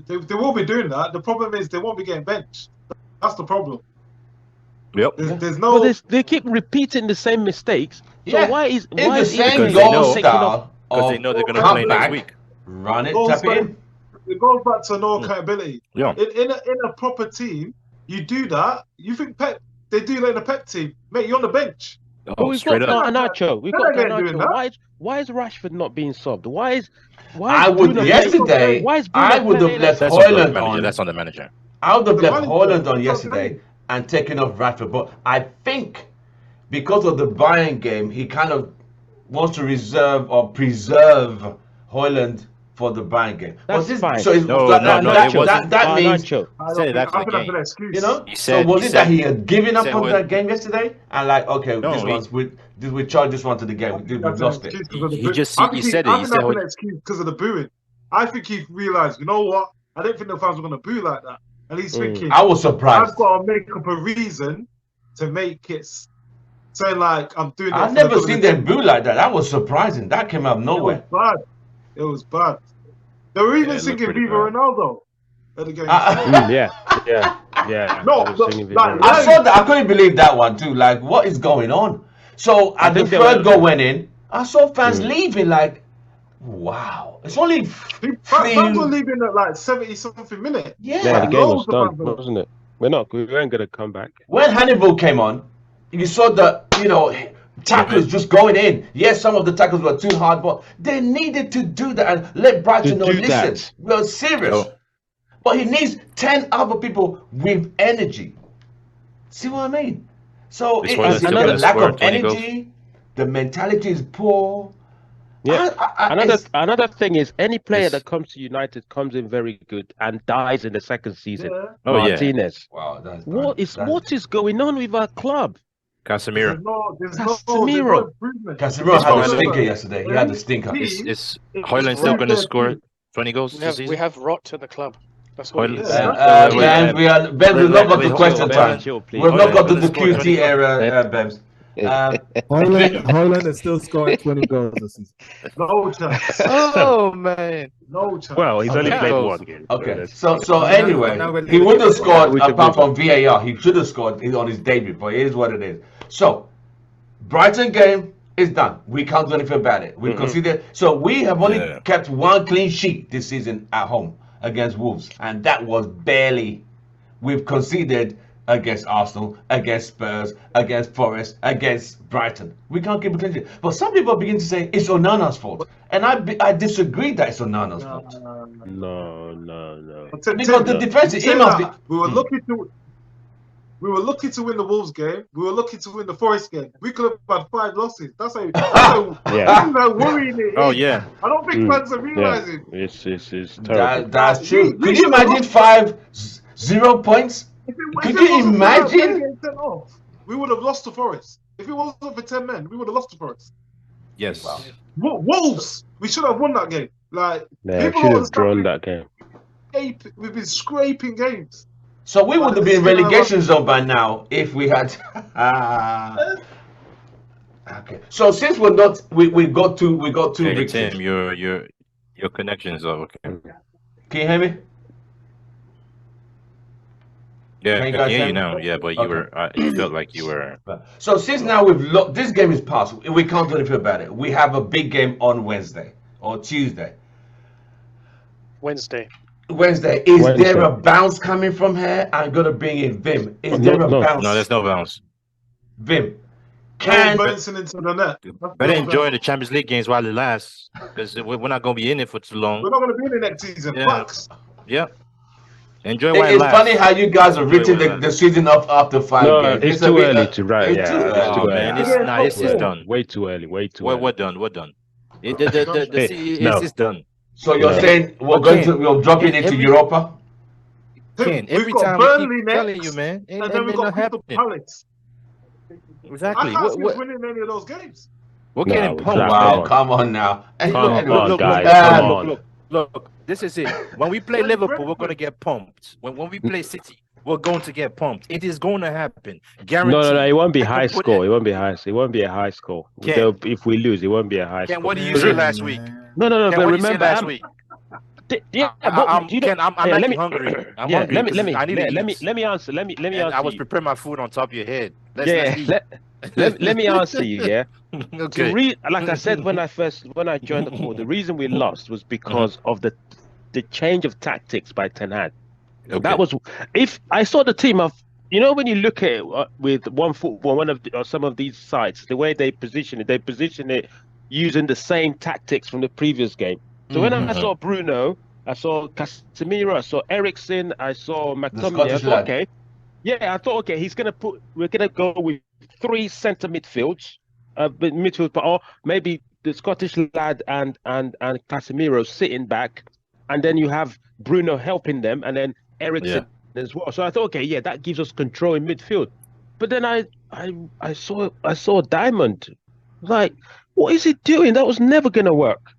They will be doing that. The problem is they won't be getting benched. That's the problem. Yep. There's no. But they keep repeating the same mistakes. So Yeah. why is the same Because goal they style? Because they know they're going to come play back, next week. run it, goes tap it back- in. It goes back to no accountability. Yeah. In a proper team, you do that. You think Pep? They do that in a Pep team, mate. You're on the bench. But Oh, we've straight got up. Garnacho. We've got They're not doing Garnacho. that. Why is Rashford not being subbed? Why is I would Bruno yesterday. Why is Bruno I would have playing left That's on the Hoyland manager. on. That's on the manager. I would have The left manager. Hoyland on That's yesterday and taken off Rashford. But I think because of the Bayern game, he kind of wants to reserve or preserve Hoyland for the Bayern game. That's Was this, fine. so it's, No, that, no, that, it wasn't. that means, Garnacho. I Said it think after the that's game. an excuse. you know. He So said- was he it that said- he had given up said on Hoyland- that game yesterday and like, okay, No, we charge this one to the game. We've That's an lost it. excuse 'cause of the He boo- just- I he think said it. I He think said that's what- an excuse because of the booing. I think he realised, you know what? I didn't think the fans were going to boo like that. And he's thinking, I was surprised. I've got to make up a reason to make it sound like I'm doing it. I've for the never good of seen the them team. boo like that. That was surprising. That came out of It was nowhere. bad. It was bad. They were even Yeah, it looked singing pretty Viva bad. Ronaldo at the game. Yeah. No, I was no, singing like, Viva I Ronaldo. saw that. I couldn't believe that one too. Like, what is going on? So, I and the think they third were- goal went in. I saw fans leaving. Like, wow, it's only Fans were leaving at like 70 something minutes. Yeah, yeah. the game was Loads of done, fans were- wasn't it? We weren't gonna come back. When Hannibal came on, you saw the tackles just going in. Yes, some of the tackles were too hard, but they needed to do that and let Brighton know. do Listen, that. we're serious. No. But he needs 10 other people with energy. See what I mean? So This it's one is the still gonna lack score of 20 goals. energy. The mentality is poor. Yeah. It's- Another thing is, any player Yes. that comes to United comes in very good and dies in the second season. Yeah. Oh, yeah. Martinez. wow, that's What is going on with our club? Casemiro. There's Casemiro. no improvement. Casemiro It's had a fine. stinker yesterday. He had a stinker. Is Hoyland still going to score 20 goals this season? We have rot at the club. That's what it Hoyland- is. Yeah. Ben, we've not got to question time. Chill, please. We've not got to Hoyland the scored 20 QT era, Bems. Hoyland is still scoring 20 goals this season. No chance. Oh man. No chance. Well, he's only Okay. played one game. Okay, So so anyway, now we're he would have scored We should apart move from VAR. He should have scored on his debut, but it is what it is. So, Brighton game is done. We can't do anything about it. We consider so we have only Yeah. kept one clean sheet this season at home against Wolves, and that was barely. We've conceded against Arsenal, against Spurs, against Forest, against Brighton. We can't keep a clean sheet. But some people begin to say it's Onana's fault, and I disagree that it's Onana's fault. No. Because the defense, he must be. We were lucky to win the Wolves game. We were lucky to win the Forest game. We could have had 5 losses. That's how worrying it is. Oh, yeah. I don't think fans are realizing. It's terrible. That's true. Could you imagine 5-0 points? Could you imagine? We would have lost to Forest. If it wasn't for 10 men, we would have lost to Forest. Yes. Wow. Wolves! We should have won that game. Like, Yeah, people should don't have drawn that game. We've been scraping games. So we would have been in relegation zone by now if we had. Okay. So since we're not, we got two Hey, victories. Tim, your connection is okay. Can you hear me? Yeah, Can I you can guys hear hear you me? now. Yeah, but you were. It felt like you were. So since now we've this game is past. We can't do anything about it. We have a big game on Wednesday or Tuesday. Wednesday. Wednesday. Is Wednesday. there a bounce coming from here? I'm gonna bring in Vim. Is there a bounce? No, there's no bounce. Vim, Can bouncing into the net. Better enjoy the Champions League games while it lasts, because we're not gonna be in it for too long. We're not going to be in the next season. Yeah. Facts. Yeah. Enjoy while it it's lasts. funny how you guys are Enjoy written while it the lasts. season up after 5 No, games. it's a too bit, early to write. it's Yeah, too it's early. too Oh early. man, Yeah, it's Too early. done. Way too early. Way too early. We're done. We're done. No. It's done. So you're No. saying Okay. we're dropping Can into every- Europa? Ken, We've every got time we Burnley keep telling next, you, man, and then we've got not Crystal happening. Palace. I Exactly. can't see us What winning any of those games. we're No, getting we pumped. can't. Wow, Man. come on now. Look, look. This is it. When we play Liverpool, we're gonna get pumped. When we play City, we're going to get pumped. It is going to happen. Guaranteed. No. It won't be I can high put score. It won't be high. It won't be a high score. Ken. If we lose, it won't be a high Ken, score. what did you say last week? No. Ken, But what did you say remember, last week? yeah. I'm you know- Ken, I'm yeah, actually hungry. I'm yeah, hungry. let me 'cause I need to let me eat. let me answer. Let me And answer. I was you. preparing my food on top of your head. Let's eat. Let me answer you. Yeah. Okay. Like I said when I joined the call, the reason we lost was because of the change of tactics by Ten Hag. Okay. That was if I saw the team of when you look at it with one football, or some of these sites, the way they position it using the same tactics from the previous game. So when I saw Bruno, I saw Casemiro, I saw Eriksen, I saw McTominay. I thought, okay, we're gonna go with 3 center midfields, or maybe the Scottish lad and Casemiro sitting back, and then you have Bruno helping them, and then Eriksen as well. So I thought, okay, yeah, that gives us control in midfield. But then I saw Diamond, like, what is he doing? That was never gonna work.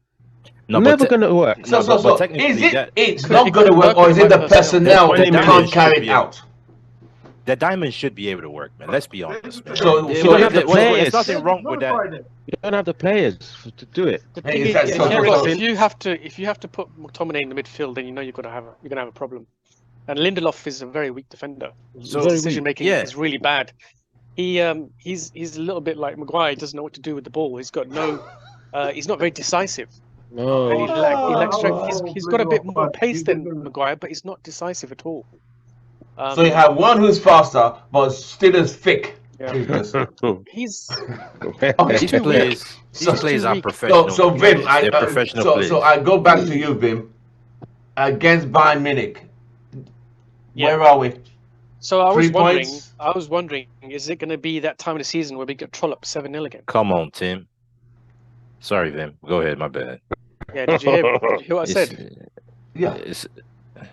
Never gonna work. So technically, it's not gonna work, or is it the personnel that can't carry it out? The diamond should be able to work, man. Let's be honest, man. There's nothing wrong with that. You don't have the players to do it. The thing is, if you have to put McTominay in the midfield, then you're gonna have a problem. And Lindelof is a very weak defender. So his decision making is really bad. He's a little bit like Maguire. He doesn't know what to do with the ball. He's got he's not very decisive. No. And he lacks strength. He's got a bit more pace than Maguire, but he's not decisive at all. So you have one who's faster, but still as thick. Yeah. He's These players are professional. So Vim, they're professional players. So I go back to you, Vim. Against Bayern Munich, where are we? So I was wondering, is it going to be that time of the season where we get trolloped 7-0 again? Come on, Tim. Sorry, Vim. Go ahead. My bad. Yeah, did you hear what I said? Yeah.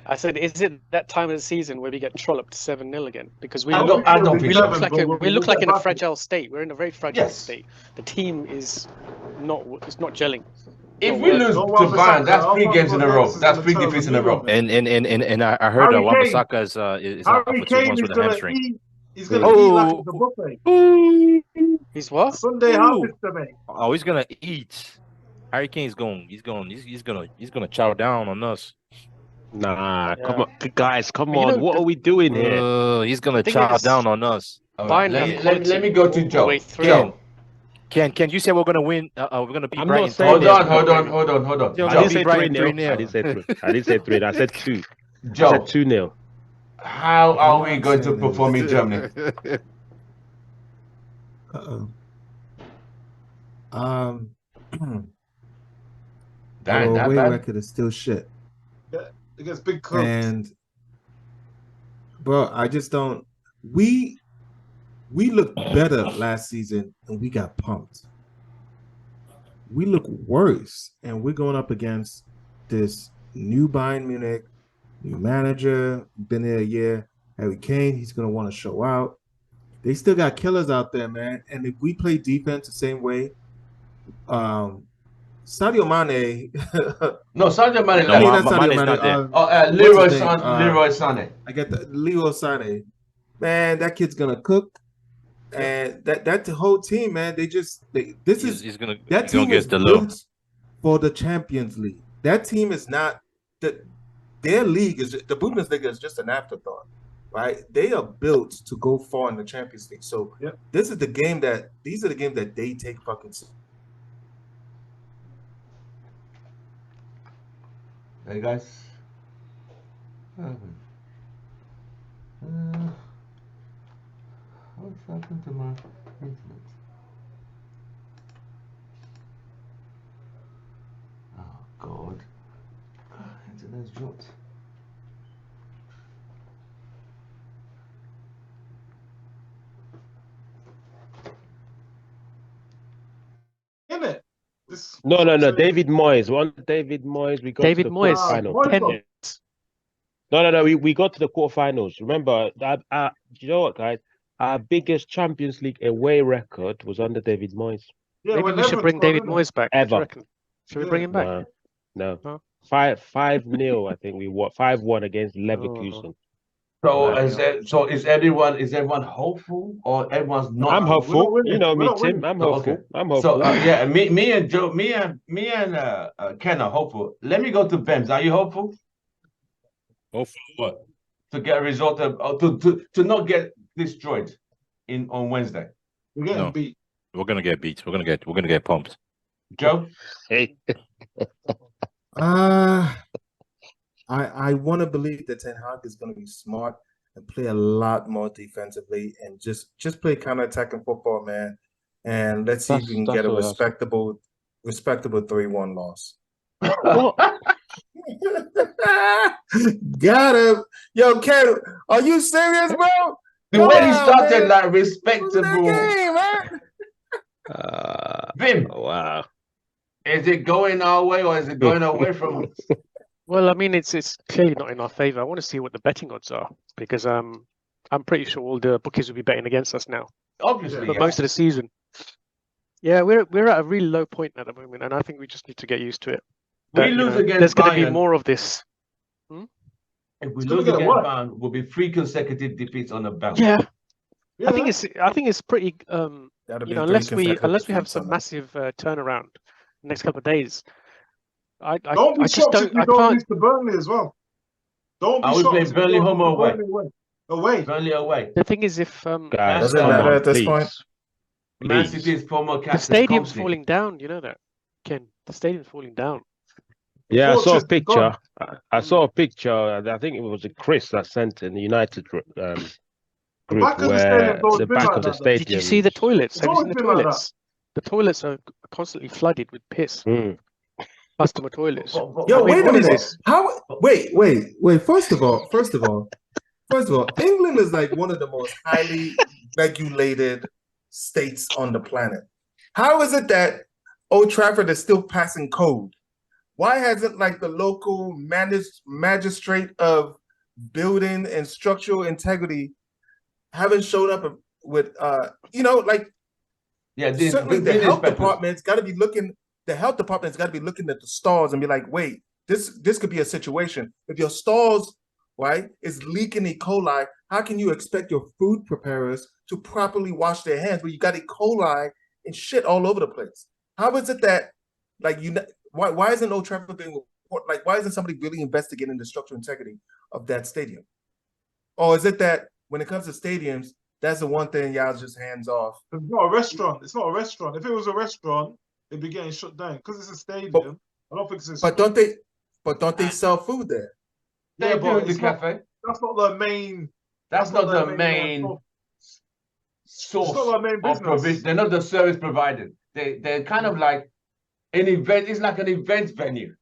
I said, is it that time of the season where we get trolloped 7-0 again? Because we I look like in a bad. fragile state. We're in a very fragile state. The team is not gelling. If we lose to Bayern, that's 3 games in a row. That's 3 defeats in a row. And I heard Wan-Bissaka is out for 2 months with a hamstring. He's gonna eat like the buffet. He's what? Sunday harvest today. Oh, he's gonna eat. Harry Kane's he's gonna chow down on us. Nah, come on, guys, come on. What are we doing here? He's gonna chow down on us. Right, let me go to Joe. Joe. Can you say we're gonna win? We're gonna beat Brighton. Hold on. I didn't say 3-0. I didn't say 3. I said 2. Joe. I said 2-0. How are we going to perform in Germany? Our away record is still shit. Yeah, against big clubs. And bro, I just don't. We looked better last season, and we got pumped. We look worse, and we're going up against this new Bayern Munich, new manager, been there a year. Harry Kane, he's going to want to show out. They still got killers out there, man. And if we play defense the same way, Sadio Mane. No, Sadio Mane. I mean, that's Sadio Mane. Leroy Sané. I get the Leroy Sané. Man, that kid's gonna cook. And that whole team, man, he's gonna get the built for the Champions League. That team is not their league is the Bundesliga is just an afterthought, right? They are built to go far in the Champions League. So these are the games that they take fucking. Hey guys. What's happened to my internet? No. David Moyes. One David Moyes. We got David to the Moyes. quarterfinals. Moyes got- Kent. No. We got to the quarterfinals. Remember, you know what, guys? Our biggest Champions League away record was under David Moyes. Yeah, Maybe when we should Everton bring got, David didn't Moyes back. What do Ever. you reckon? Should we Yeah. bring him back? No. Huh? 5-0. I think we won 5-1 against Leverkusen. So is everyone hopeful or everyone's not? I'm hopeful. winning. You know We're me, not Tim. winning. I'm Oh, hopeful. okay. I'm hopeful. So yeah, me and Joe, me and Ken are hopeful. Let me go to Bems. Are you hopeful Hopefully, what? to get a result of to not get destroyed on Wednesday? We're getting No. beat. We're gonna get beat. We're gonna get pumped. Joe, Hey. I want to believe that Ten Hag is going to be smart and play a lot more defensively and just play counter-attacking football, man. And let's see if we can That's get a what I was- respectable 3-1 loss. What? Got him. Yo, Ken, are you serious, bro? the Come way he on, started man. like What's that respectable. game, man? Vim, Wow. is it going our way or is it going away from us? Well, I mean, it's clearly not in our favour. I want to see what the betting odds are because I'm pretty sure all the bookies will be betting against us now Obviously, for yes. most of the season. Yeah, we're at a really low point at the moment, and I think we just need to get used to it. We That, you lose know, against there's going to be Bayern. more of this. If we It's gonna lose get against worse. Bayern, we'll be 3 consecutive defeats on the bounce. Yeah, Yeah. I think it's pretty. That'll You be know, 3 unless we consecutive have defeats some on massive turnaround the next couple of days, I Don't be just shocked don't. if we I don't can't. lose to Burnley as well. Don't be Are we shocked. playing if we Burnley don't home lose or to away? Burnley away. Burnley away. The thing is, if Guys, Doesn't come matter on, at this please. point. Man Please. City's former the captain. stadium's Company. falling down, you know that, Ken. The stadium's falling down. Yeah, I saw a Fortress is picture. gone. I saw a picture. And I think it was a Chris that sent in the United group back of the where stadium's always the been back like of the that, though. stadium. Did you see the toilets? It's Have you seen always the been like that. toilets? The toilets are constantly flooded with piss. Mm. Customer toilets. Yo, I mean, wait a what is minute. this? How? Wait. First of all, England is like one of the most highly regulated states on the planet. How is it that Old Trafford is still passing code? Why hasn't like the local magistrate of building and structural integrity haven't showed up with Yeah, certainly the health department's got to be looking. The health department's got to be looking at the stalls and be like, wait, this could be a situation. If your stalls, right, is leaking E. coli, how can you expect your food preparers to properly wash their hands when you got E. coli and shit all over the place? How is it that, like, why isn't Old Trafford being like, why isn't somebody really investigating the structural integrity of that stadium? Or is it that when it comes to stadiums, that's the one thing y'all just hands off? It's not a restaurant. It's not a restaurant. If it was a restaurant, it'd be getting shut down because it's a stadium. I don't think it's a. But don't they sell food there? They do but the it's not- cafe. That's not the main. That's not the their main source It's not their main of business. provision. They're not the service provided. They're kind of like an event. It's like an event venue.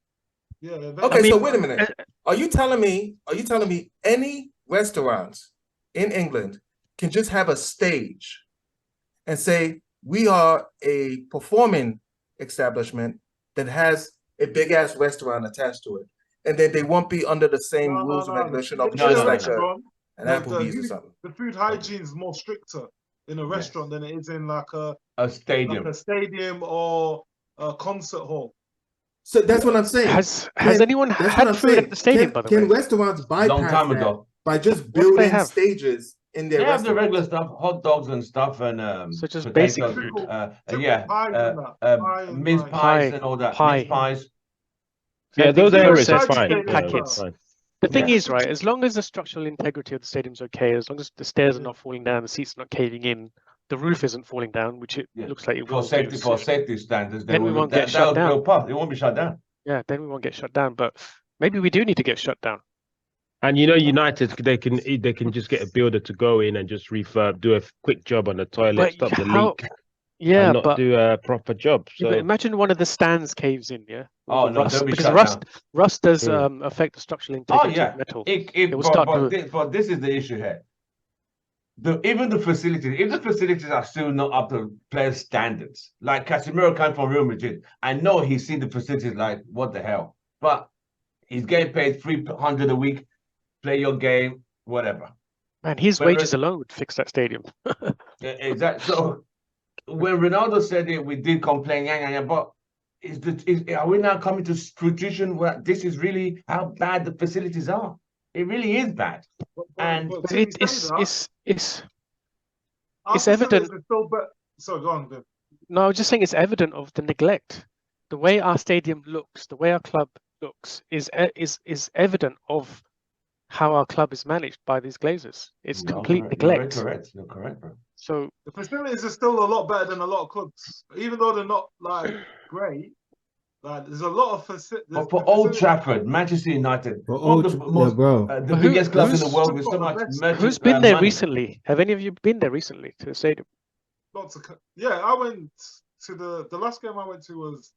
Yeah. Okay, so mean, wait a minute. Are you telling me any restaurants in England can just have a stage and say we are a performing establishment that has a big ass restaurant attached to it, and then they won't be under the same rules and regulation of In just a like restaurant, an the- Applebee's or the- something? The food hygiene is more stricter in a restaurant than it is in like a Stadium. stadium or a concert hall. So that's what I'm saying. Has Can- anyone That's what had I'm food saying. at the stadium, by the way? Can restaurants bypass Long time that ago. by just What do they building have? stages in their They have the restaurants? regular stuff, hot dogs and stuff, and So just potatoes, basic food. Typical pies and that. Pie and mince pie. pies and all that. Pie. Mince pies. Yeah, those Even areas are inside the fine. stadium Yeah, as packets. well. fine. The thing Yeah. is, right, as long as the structural integrity of the stadium's okay, as long as the stairs are not falling down, the seats are not caving in, the roof isn't falling down, which it Yeah. looks like it For will safety, do. for safety standards, Then we won't get shut that'll down. go past. It won't be shut down. Yeah, then we won't get shut down. But maybe we do need to get shut down. And you know, United, they can just get a builder to go in and just refurb, do a quick job on the toilet, But stop the how- leak, Yeah, and not but, do a proper job. yeah, but So imagine one of the stands caves in, yeah? Oh, The no, rust, they'll be because shut rust, down. rust does Mm. affect the structural Oh integrity yeah. of metal. It will but, start but, to- this, but this is the issue here. even the facilities, if the facilities are still not up to player standards, like Casemiro came from Real Madrid, I know he's seen the facilities like, what the hell? But he's getting paid 300 a week, play your game, whatever. Man, his wages alone would fix that stadium. Exactly. So when Ronaldo said it, we did complain, but are we now coming to fruition where this is really how bad the facilities are? It really is bad. And it's our evident. facilities are still better. So go on, Viv. No, I was just saying it's evident of the neglect. The way our stadium looks, the way our club looks, is evident of how our club is managed by these Glazers. It's complete neglect. You're correct, bro. So The facilities are still a lot better than a lot of clubs, even though they're not like great. Like there's a lot of facilities. But for Old Trafford, Manchester United, one of the most, the biggest clubs in the world with so much. Who's been there recently? Have any of you been there recently to the stadium? Yeah, I went to the last game I went to was,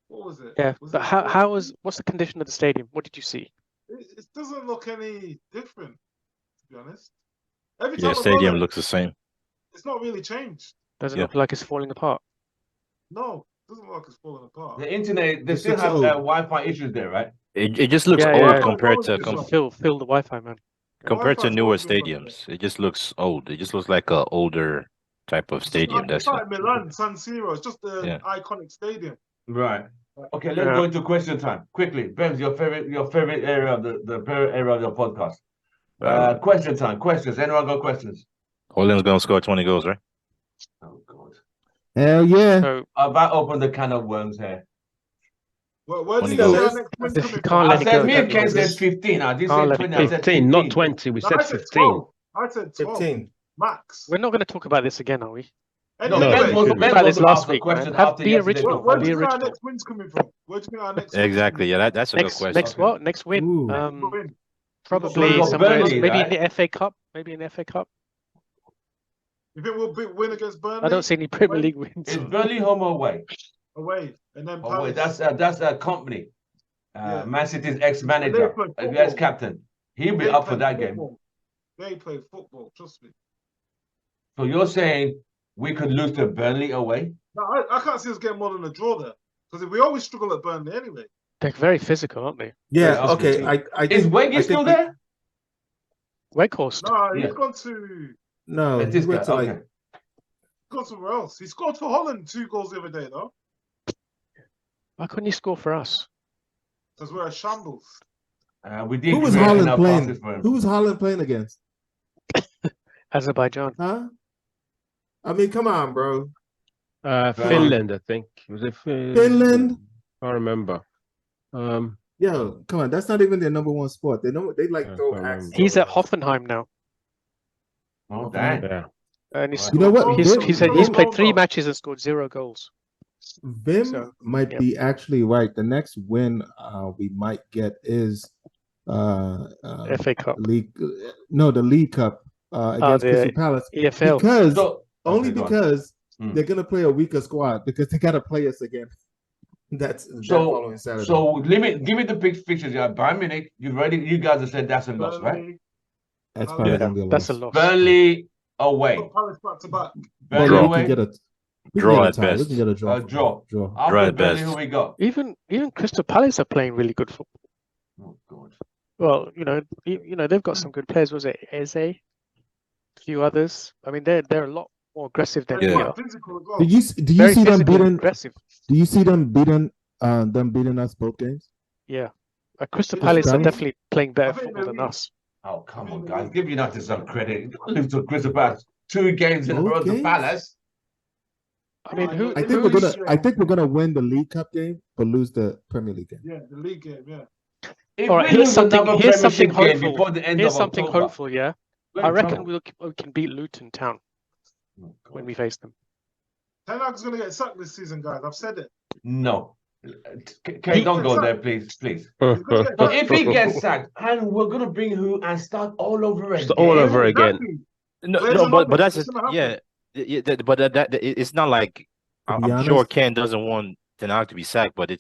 what was it? Yeah, but what's the condition of the stadium? What did you see? It doesn't look any different, to be honest. Every Yeah, time stadium looks the same. It's not really changed. Does it look like it's falling apart? No, it doesn't look like it's falling apart. The internet, they still have Wi-Fi issues there, right? It just looks old compared to fill the Wi-Fi, man. Compared to newer stadiums. It just looks old. It just looks like a older type of stadium. It's like Milan, San Siro. It's just an iconic stadium. Right. Okay, let's go into question time quickly. Bems, your favorite area of the favorite area of your podcast. Question time. Questions. Anyone got questions? Holland's gonna score 20 goals, right? Oh God. Hell yeah. So, I've about opened the can of worms here. Where do you say our next win coming from? I said me and Ken said 15. I did say 20. I said 15, not 20. We said 15. I said 12. 15. Max. We're not going to talk about this again, are we? No, Anyway, we talked about this last week. Be original. where do you think our next win's coming from? Where do you think our next Exactly. Yeah, that's a good question. Next what? Next win? Ooh. Probably So somewhere, Burnley, maybe right? in the FA Cup. Maybe in the FA Cup. You think we'll win against Burnley? I don't see any Premier League wins. Is Burnley home or away? Away. And then Away. Palace. That's a company. Yeah. Man City's ex-manager, ex-captain. He'll be up for that game. They play football, trust me. So you're saying we could lose to Burnley away? No, I can't see us getting more than a draw there. Because we always struggle at Burnley anyway. They're very physical, aren't they? Yeah, okay. Is Weggy still there? Weghorst. No, he's gone to... No, he went to okay. Gone somewhere else. He scored for Holland 2 goals the other day, though. Why couldn't he score for us? Because we're a shambles. We did. Who was Holland playing? Who was Holland playing against? Azerbaijan. Huh? I mean, come on, bro. Finland, I think. Was it Finland? I remember. Yo, come on. That's not even their number one sport. They like throw axes. He's at Hoffenheim now. Oh, damn. Yeah. And he's You know what? he's played 3 matches and scored 0 goals. Vim might be actually right. The next win we might get is FA Cup. League. No, the League Cup against Crystal Palace. EFL. Because they're gonna play a weaker squad because they gotta play us again. That's that following Saturday. So give me the big fixtures. Yeah, Bayern Munich. You guys have said that's a loss, right? That's probably gonna be a loss. That's a loss. Burnley away. Palace back to back. Burnley away. Draw at best. We can get a draw. Draw. Draw at best. Who we got? Even Crystal Palace are playing really good football. Oh God. Well, they've got some good players. Was it Eze? A few others. I mean, they're a lot more aggressive than we are. Do you see them beating? Aggressive. Do you see them beating us both games? Yeah, Crystal Palace are definitely playing better football than us. Oh come on, guys! Give United some credit. Lose to Crystal Palace 2 games in a row to Palace. I mean, I think we're gonna win the League Cup game, but lose the Premier League game. Yeah, the league game. Yeah. All right, here's something hopeful. Before the end Here's of something October. hopeful. Yeah, I reckon we can beat Luton Town when we face them. Ten Hag's gonna get sacked this season, guys. I've said it. No. Okay, don't go there, please. But if he gets sacked, and we're gonna bring who and start all over again. All over again. No, but that's just but it's not like I'm sure Ken doesn't want Ten Hag to be sacked, but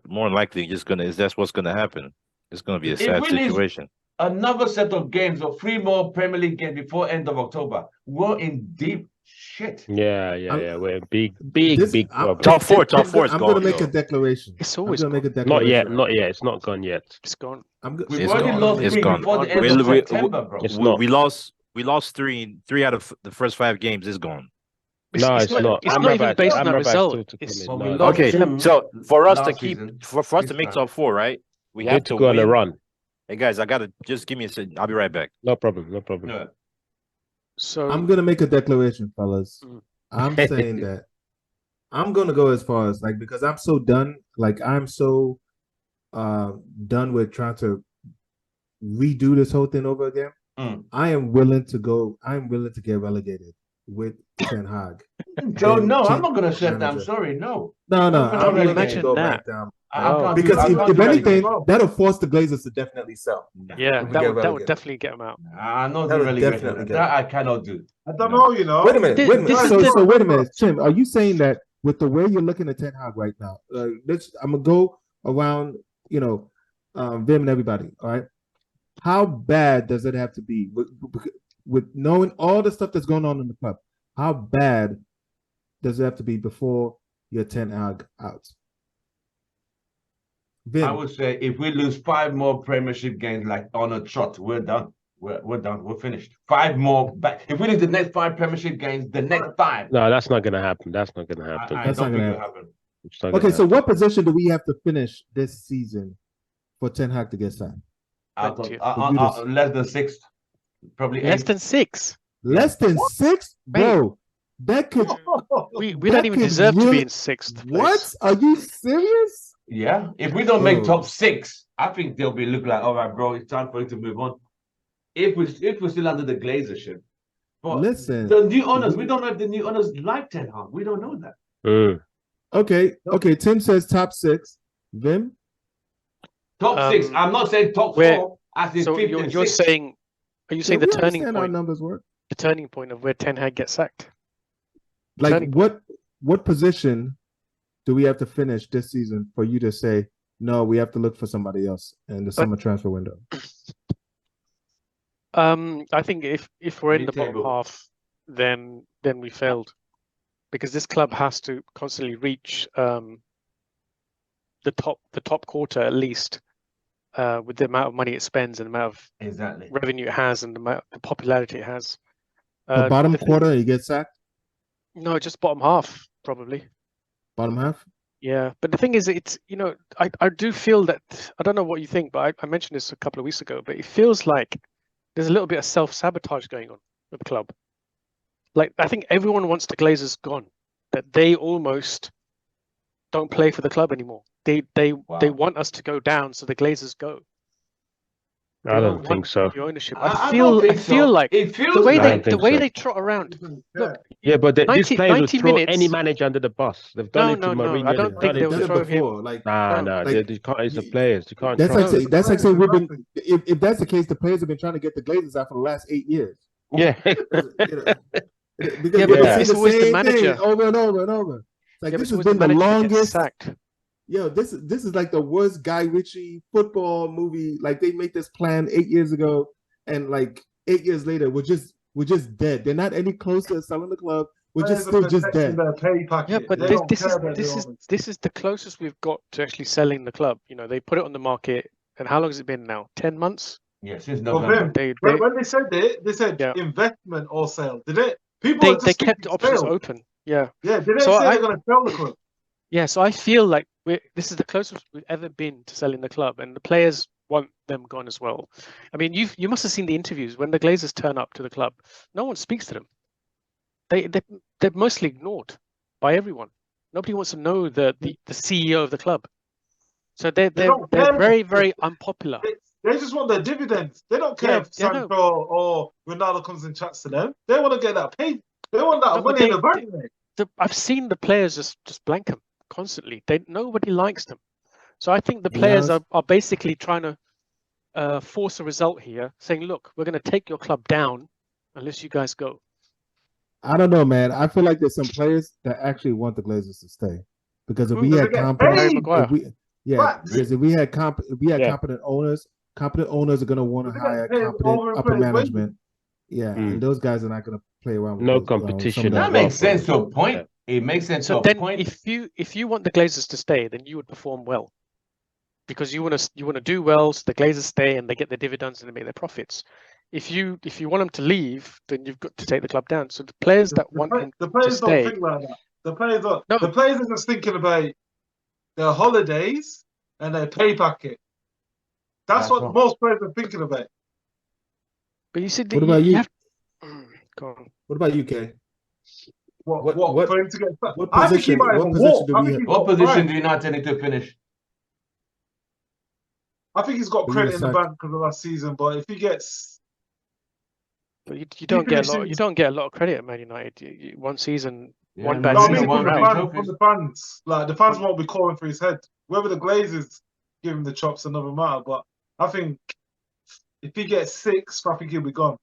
more likely that's what's gonna happen. It's gonna be a sad situation. another set of games or 3 more Premier League games before end of October, we're in deep shit. Yeah. We're in big trouble. Top four is I'm gone. gonna make a though. declaration. It's I'm always gonna make a gone. declaration. Not yet. It's not gone yet. It's gone. We've It's already gone. lost It's 3 gone. before the end We- of we- September, bro. It's not. We lost three out of the first 5 games. It's gone. No, it's not. It's not even based on that result. To It's- come Well, in. we No, lost Okay, two so for us to last keep season. for us to This make time. top 4, right? We we have need to go on a win. run. Hey guys, I gotta just give me a second. I'll be right back. No problem. Yeah. So I'm gonna make a declaration, fellas. Mm. I'm saying that I'm gonna go as far as because I'm so done. I'm so done with trying to redo this whole thing over again. I'm willing to get relegated with Ten Hag. Joe, no, I'm change not going to accept that. I'm manager. sorry, no. No, I'm I'm gonna willing to relegate. go Imagine back down. I can't Because do, I can't if do anything, relegation. that'll force the Glazers to definitely sell. yeah, If we that get would relegated. definitely get them out. I'm not That'll doing definitely relegation. get That I cannot do. I don't know, you know. Wait a minute. This is So wait a minute, Tim. Are you saying that with the way you're looking at Ten Hag right now, I'm gonna go around, Vim and everybody. All right. How bad does it have to be with knowing all the stuff that's going on in the club? How bad does it have to be before you're Ten Hag out? Vim. I would say if we lose 5 more Premiership games like on a trot, we're done. We're done. We're finished. 5 more back. If we lose the next 5 Premiership games, the next 5. No, that's not gonna happen. That's not gonna happen. I That's don't not think gonna it'll happen. It's not Okay, gonna so happen. what position do we have to finish this season for Ten Hag to get signed? Out of, 20th. less than 6th, probably Less 8th. than 6. Less than 6, bro. That could. We That don't even could deserve to really- be in 6th. What? Are you serious? Yeah. If we don't make Bro. top 6, I think they'll be look like, all right, bro, it's time for you to move on. If we're still under the Glazership. But Listen. the new owners, we don't know if the new owners like Ten Hag. We don't know that. Okay. Tim says top 6. Vim. Top 6. I'm not saying top where- 4. As in So 5th you're and you're 6th. saying, are you saying Yeah, the we turning understand our point? numbers work. The turning point of where Ten Hag gets sacked. Like Turning what position do we have to finish this season for you to say no? We have to look for somebody else in the summer transfer window. I think if we're in the bottom Mid-table. half, then we failed, because this club has to constantly reach the top quarter at least, with the amount of money it spends and the amount of Exactly. revenue it has and the popularity it has. The bottom the thing- quarter, you get sacked. No, just bottom half probably. Bottom half. Yeah, but the thing is, it's I do feel that, I don't know what you think, but I mentioned this a couple of weeks ago, but it feels like there's a little bit of self-sabotage going on with the club. Like, I think everyone wants the Glazers gone, that they almost don't play for the club anymore. They want us to go down, so the Glazers go. I don't think so. The ownership. I I don't think feel so. like It feels the way like think they so. trot around. Look, Yeah, but these 90 players will 90 throw minutes. any manager under the bus. They've done No, it to no, no, Mourinho. I don't they've think done they it will to... throw him. before. Like Nah, No. they can't. It's the players. You can't. that's trust like that's like we've been. If that's the case, the players have been trying to get the Glazers out for the last 8 years. them. Yeah. Because Yeah, we've but been it's seeing always the same manager. thing over and over and over. Like Yeah, but this it's has always been the manager that gets longest. sacked. Yo, this is like the worst Guy Ritchie football movie. Like they made this plan 8 years ago, and like 8 years later, we're just dead. They're not any closer to selling the club. We're just still just dead. Their pay packet. Yeah, but They this don't this care is about this the is owners. this is the closest we've got to actually selling the club. They put it on the market, and how long has it been now? 10 months. Yeah, since Well, November. Vim, They when they said it, they said Yeah. investment or sale. Did it? People are they just kept thinking options sale. open. Yeah. Yeah, did they So say I- they're going to sell the club? Yeah, so I feel like this is the closest we've ever been to selling the club, and the players want them gone as well. I mean, you must have seen the interviews when the Glazers turn up to the club. No one speaks to them. They're mostly ignored by everyone. Nobody wants to know the CEO of the club. So they're don't care. very, very unpopular. They just want their dividends. They don't care Yeah, if yeah, no. Sancho or Ronaldo comes and chats to them. They want to get that paid. They want that No, but money in the bank. mate. I've seen the players just blank them constantly. Nobody likes them. So I think the Yeah, players that's- are basically trying to force a result here, saying, look, we're going to take your club down unless you guys go. I don't know, man. I feel like there's some players that actually want the Glazers to stay because if we Who? had They get competent, paid. Maguire. if we had Facts. because if we had Yeah. competent owners, Competent owners are going to want to hire competent upper management. Yeah, and those guys are not going to play around with No those, competition. That makes sense to a point. Yeah. It makes sense So to a then, point. if you want the Glazers to stay, then you would perform well, because you want to do well, so the Glazers stay and they get the dividends and they make their profits. If you want them to leave, then you've got to take the club down. So the players that want him the players to don't stay, think like that. The players are No. the players are just thinking about their holidays and their pay packet. That's what right. most players are thinking about. but you said What about you? have, go on. What about you, Kay? What for him to get? What I think he position? might What even position walk. do I we think have? he's What got position pride. do United need to finish? I think he's got But credit you in the decide- bank because of last season. But if he gets, But you don't get a lot. finishes- You don't get a lot of credit at Man United. One season, Yeah, one Man bad no, I United mean season, won from the you're three out. fans, trophies. from the fans, like the fans won't be calling for his head. Whether the Glazers give him the chops, another matter. But I think if he gets 6th, I think he'll be gone.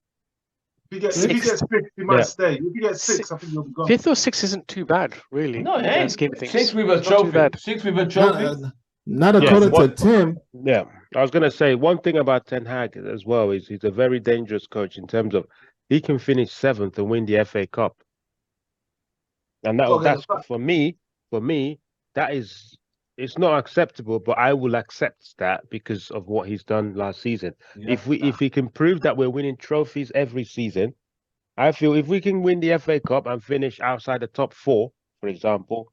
If he gets Sixth. 5th, he might Yeah. stay. If he gets 6th, I think he'll be gone. 5th or 6th isn't too bad, really. No, in it the grand ain't. scheme of things. 6th with a It's not too trophy. bad. 6th with a trophy. Not Yeah, according to what- Tim. Yeah, I was going to say one thing about Ten Hag as well is he's a very dangerous coach in terms of he can finish 7th and win the FA Cup, and that's for me. That is, it's not acceptable, but I will accept that because of what he's done last season. Yeah. If we can prove that we're winning trophies every season, I feel if we can win the FA Cup and finish outside the top 4, for example,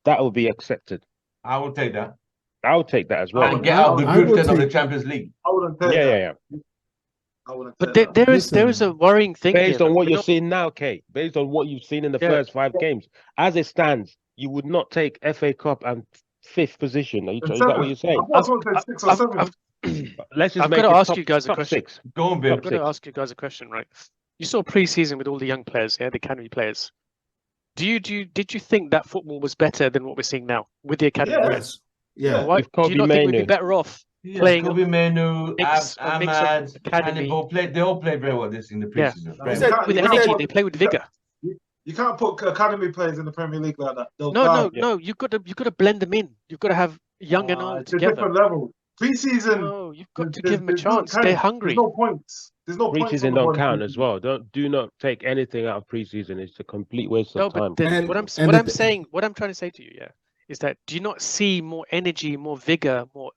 that will be accepted. I will take that. I'll take that as well. And get out of the I group will stage of the take- Champions League. I wouldn't take Yeah, that. yeah, yeah. I wouldn't But take that. there is a worrying thing Based here. on what We're you're not- seeing now, Kate, based on what you've seen in the Yeah. first 5 games, as it stands, you would not take FA Cup and 5th position. Is that what you're saying? I thought someone said 6 or 7. Let's just I've make got to it ask top, you guys a top question. 6. Go on, I'm Bill. Top going to 6. ask you guys a question, right? You saw pre-season with all the young players, yeah, the academy players. Did you think that football was better than what we're seeing now with the academy Yeah. players? Yeah. Why With do you Kobe not think we'd be Mainoo. better off Yes, playing Kobe Menu, mix of Ahmad, academy? Hannibal played. They all played very well this in the Yeah. preseason. No, Very you well. can't- with you can't energy? put- They play with vigor. You can't put academy players in the Premier League like that. They'll No, die. no. You've got to blend them in. You've got to have young and old It's a together. different level. Pre-season, No, you've got to there's- give them a there's no chance. kind They're of- hungry. There's no points. There's no points. Preseason on the don't board in count as pre-season. well. Do not take anything out of preseason. It's a complete waste No, of but time. then And- what and I'm the- saying, what I'm trying to say to you, yeah, is that do you not see more energy, more vigor, more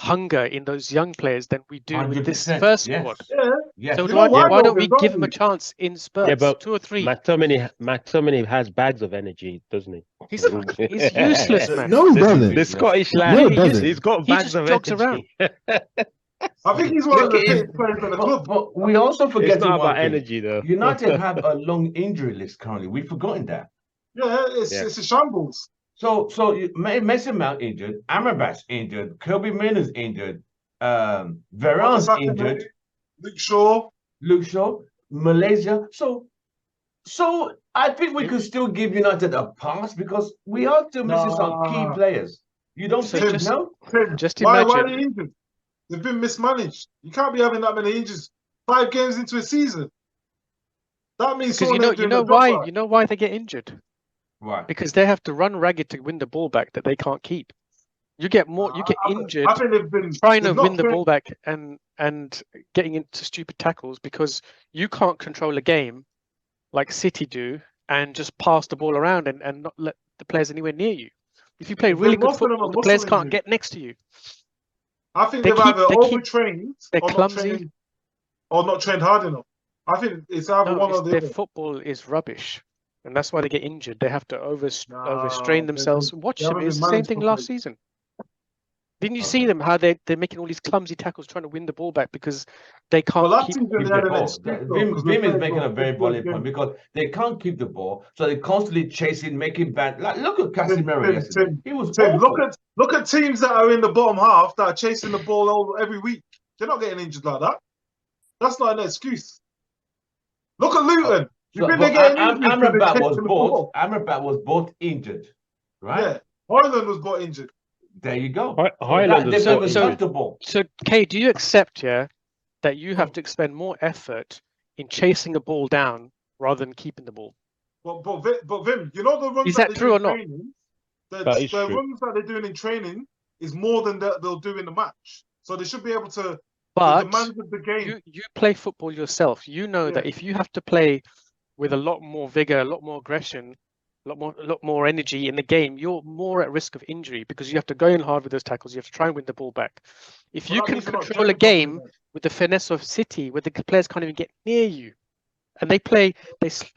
hunger in those young players than we do with this 100%, first yes. squad? Yeah. Yes. So You know why why, don't we though, give them a don't chance in spurts, Yeah, but 2 or 3? McTominay has bags of energy, doesn't he? He's useless, man. No, he doesn't. The Scottish No, lad, he doesn't. he's got He bags just of jogs energy. I think he's one of the Look, fittest players in the club. But we also forget It's not one about thing. energy, though. United have a long injury list currently. We've forgotten that. Yeah, Yeah. it's a shambles. So Mason Mount injured, Amrabat's injured, Kobe Mainoo's injured, Varane's Saka, injured, Luke Shaw. Luke Shaw, Malaysia. So I think we could still give United a pass because we are still missing some key Nah. players. You don't So think just- no? Tim, Just why are imagine. they injured? They've been mismanaged. You can't be having that many injuries 5 games into a season. That means Because someone ain't doing the job right. you know why they get injured? Right. Because they have to run ragged to win the ball back that they can't keep. You get injured I think they've been trying to they've not win the trained- ball back and getting into stupid tackles because you can't control a game like City do and just pass the ball around and not let the players anywhere near you. If you play But really good most of them football, are the players muscle can't injuries. get next to you. I think They they've keep- either they keep- overtrained they're or not clumsy. trained or not trained hard enough. I think it's either No, one or the their other. football is rubbish, and that's why they get injured. They have to overstrain No, themselves. they Watch haven't them. It's been the same managed thing properly. last season. Didn't you see them how they're making all these clumsy tackles trying to win the ball back because they But can't last keep season Keep they the had an ball. excuse. though, 'cause they Vim is played making for a very 50 valid point games. because they can't keep the ball, so they're constantly chasing, making bad. Like look at Casemiro yesterday. He was Tim, awful. look at teams that are in the bottom half that are chasing the ball all, every week. They're not getting injured like that. That's not an excuse. Look at Luton. You So, think but they're getting injured? because they're Amrabat was chasing the both. ball? Amrabat was both injured, right? Yeah, Hoyland was got injured. There you go. Highland They've was never so- touched the ball. So, Kay, do you accept, that you have to expend more effort in chasing a ball down rather than keeping the ball? But Vim, you know the runs Is that they true do or in not? training? That is The true. runs that they're doing in training is more than they'll do in the match. So they should be able to But demands of the game. you play football yourself. You know that if you have to play with a lot more vigor, a lot more aggression, a lot more energy in the game, you're more at risk of injury because you have to go in hard with those tackles. You have to try and win the ball back. If Well, you that can means you're not control a training properly, game then. with the finesse of City, where the players can't even get near you, and they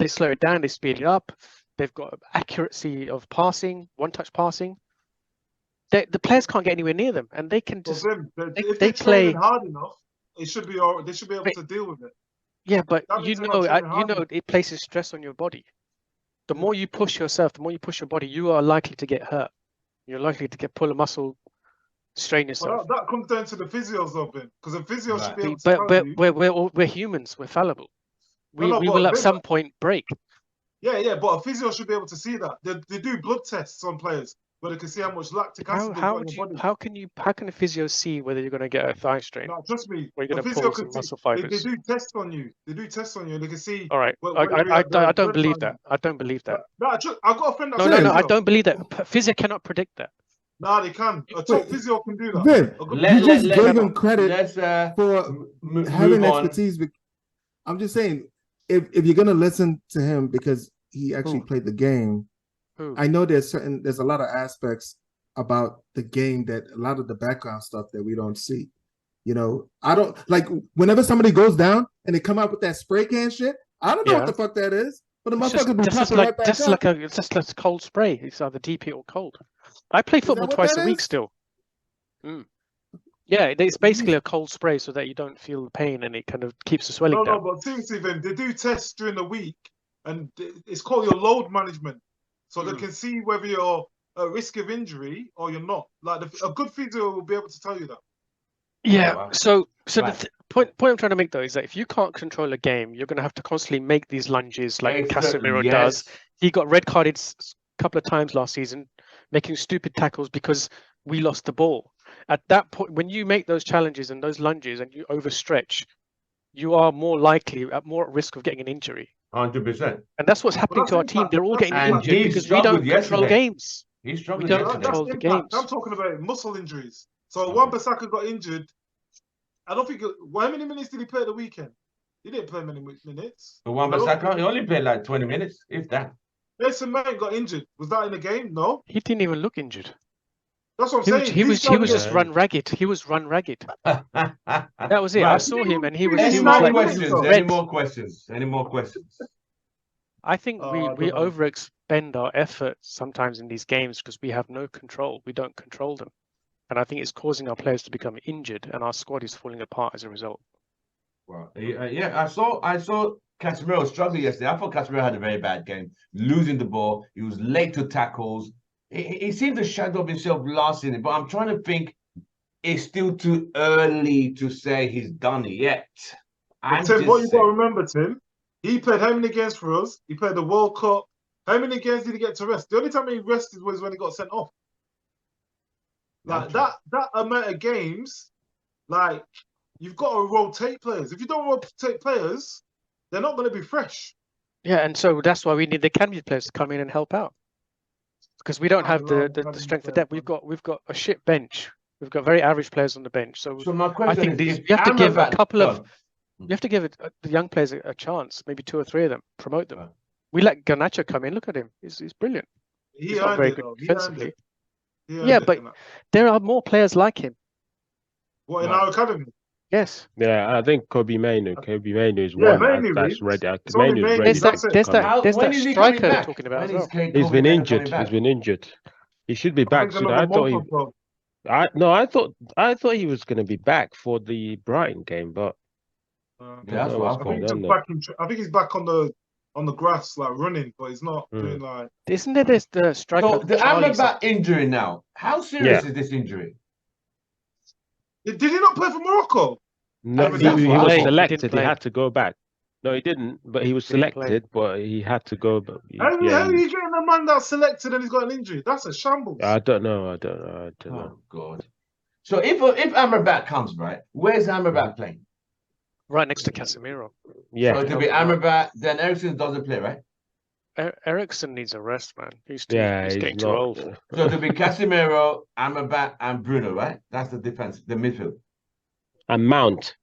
slow it down, they speed it up. They've got accuracy of passing, one-touch passing. The players can't get anywhere near them, and they can Well, just then, if they they're training play. hard enough, it should be all. They should be able But- to deal with it. Yeah, but That means they're not training hard enough. it places stress on your body. The Yeah. more you push yourself, the more you push your body, you are likely to get hurt. You're likely to pull a muscle, strain yourself. Well, that comes down to the physios of it, because the physio should be able to But tell you. we're humans. We're fallible. We No, will but at some point break. Yeah, but a physio should be able to see that. They do blood tests on players where they can see how much lactic acid they've got in your body. How can a physio see whether you're going to get a thigh strain? No, trust me, Or you're a going to physio pull some can see. muscle They fibers. do tests on you. They do tests on you, and they can see. All right. where I the don't believe blood that. I don't believe that. No, I've got a friend that's No, a I physio. don't believe that. Physio cannot predict that. Nah, they can. A top physio can do that. Vin, A good you just physio- gave him credit Let's for move having on. expertise. I'm just saying, if you're gonna listen to him because he actually Who? played the game, Who? I know there's a lot of aspects about the game that a lot of the background stuff that we don't see. You know, I don't like whenever somebody goes down and they come out with that spray can shit. I don't know Yeah. what the fuck that is, but the It's motherfucker be popping right back up. it's just like a cold spray. It's either DP or cold. I play football what twice that a week is? still. Yeah, it's basically a cold spray so that you don't feel the pain and it kind of keeps the swelling No, down. but seriously, Vin, they do tests during the week, and it's called your load management. So they can see whether you're at risk of injury or you're not. Like a good physio will be able to tell you that. Yeah. Wow. So Right. the point I'm trying to make though is that if you can't control a game, you're going to have to constantly make these lunges like Casemiro does. He got red carded a couple of times last season, making stupid tackles because we lost the ball. At that point, when you make those challenges and those lunges and you overstretch, you are more likely at more risk of getting an injury. 100%. And that's what's happening that's to our impact. team. They're all That's getting And injured he because we struggled don't control yesterday. games. He struggled We don't yesterday. control That's the impact. games. I'm talking about muscle injuries. So Okay. Wan-Bissaka got injured. I don't think. How many minutes did he play at the weekend? He didn't play many minutes. The Wan-Bissaka, he only played like 20 minutes, if that. Mason Mount got injured. Was that in the game? No. He didn't even look injured. That's what I'm He saying. was These guys just get- run ragged. He was run ragged. That was it. I Right. saw him and he was Any He's more like- questions? Red. Any more questions? Any more questions? I think I we don't know. overexpend our effort sometimes in these games because we have no control. We don't control them. And I think it's causing our players to become injured and our squad is falling apart as a result. Well, yeah, I saw Casemiro struggle yesterday. I thought Casemiro had a very bad game, losing the ball. He was late to tackles. He seemed to shadow himself last season, but I'm trying to think. It's still too early to say he's done it yet. I'm Tim, what you just got to saying. remember, Tim, he played how many games for us? He played the World Cup. How many games did he get to rest? The only time he rested was when he got sent off. Like Gotcha. that amount of games, like you've got to rotate players. If you don't rotate players, they're not going to be fresh. Yeah, and so that's why we need the academy players to come in and help out. Because we don't I have love the academy strength of players, depth. man. We've got a shit bench. We've got very average players on the bench. So So my I question think is, these if you have to give a Amrabat- couple of Go on. you have to give the young players a chance, maybe 2 or 3 of them, promote them. Right. We let Garnacho come in. Look at him; he's brilliant. He He's not earned very it, good though. He earned defensively. it. He earned Yeah, it, but you know. there are more players like him. What in Right. our academy? Yes, Yeah, I think Kobe Mainu is Yeah, one Mainu that's is. ready. It's only Mainu's Mainu, ready. there's that that's it. there's to that come How- there's when that is he striker coming they're back? talking about When as is well. Kate He's Kobe been coming injured. back? He's been injured. He should be I back think soon. another I thought month he. or so. I thought he was going to be back for the Brighton game, but Yeah, I that's don't know what what's I I going think he's on just there. back in. I think he's back on the grass, like running, but he's not doing like. Isn't there this the striker So the Charlie Amrabat something? injury now. How serious is this injury? Did he not play for Morocco? No, That's he what I was thought. He didn't selected. He play. had to go back. No, he didn't, but he was He didn't play. selected, but he had to go. But How are yeah, you getting a man that's selected and he's got an injury? That's a shambles. I don't know. I don't know. Oh God. So if Amrabat comes, right, where's Amrabat playing? Right next to Casemiro. Yeah, So it'll be Amrabat, then Ericsson doesn't play, right? Ericsson needs a rest, man. He's he's getting too not. old. So it'll be Casemiro, Amrabat, and Bruno, right? That's the defense, the midfield. and Mount.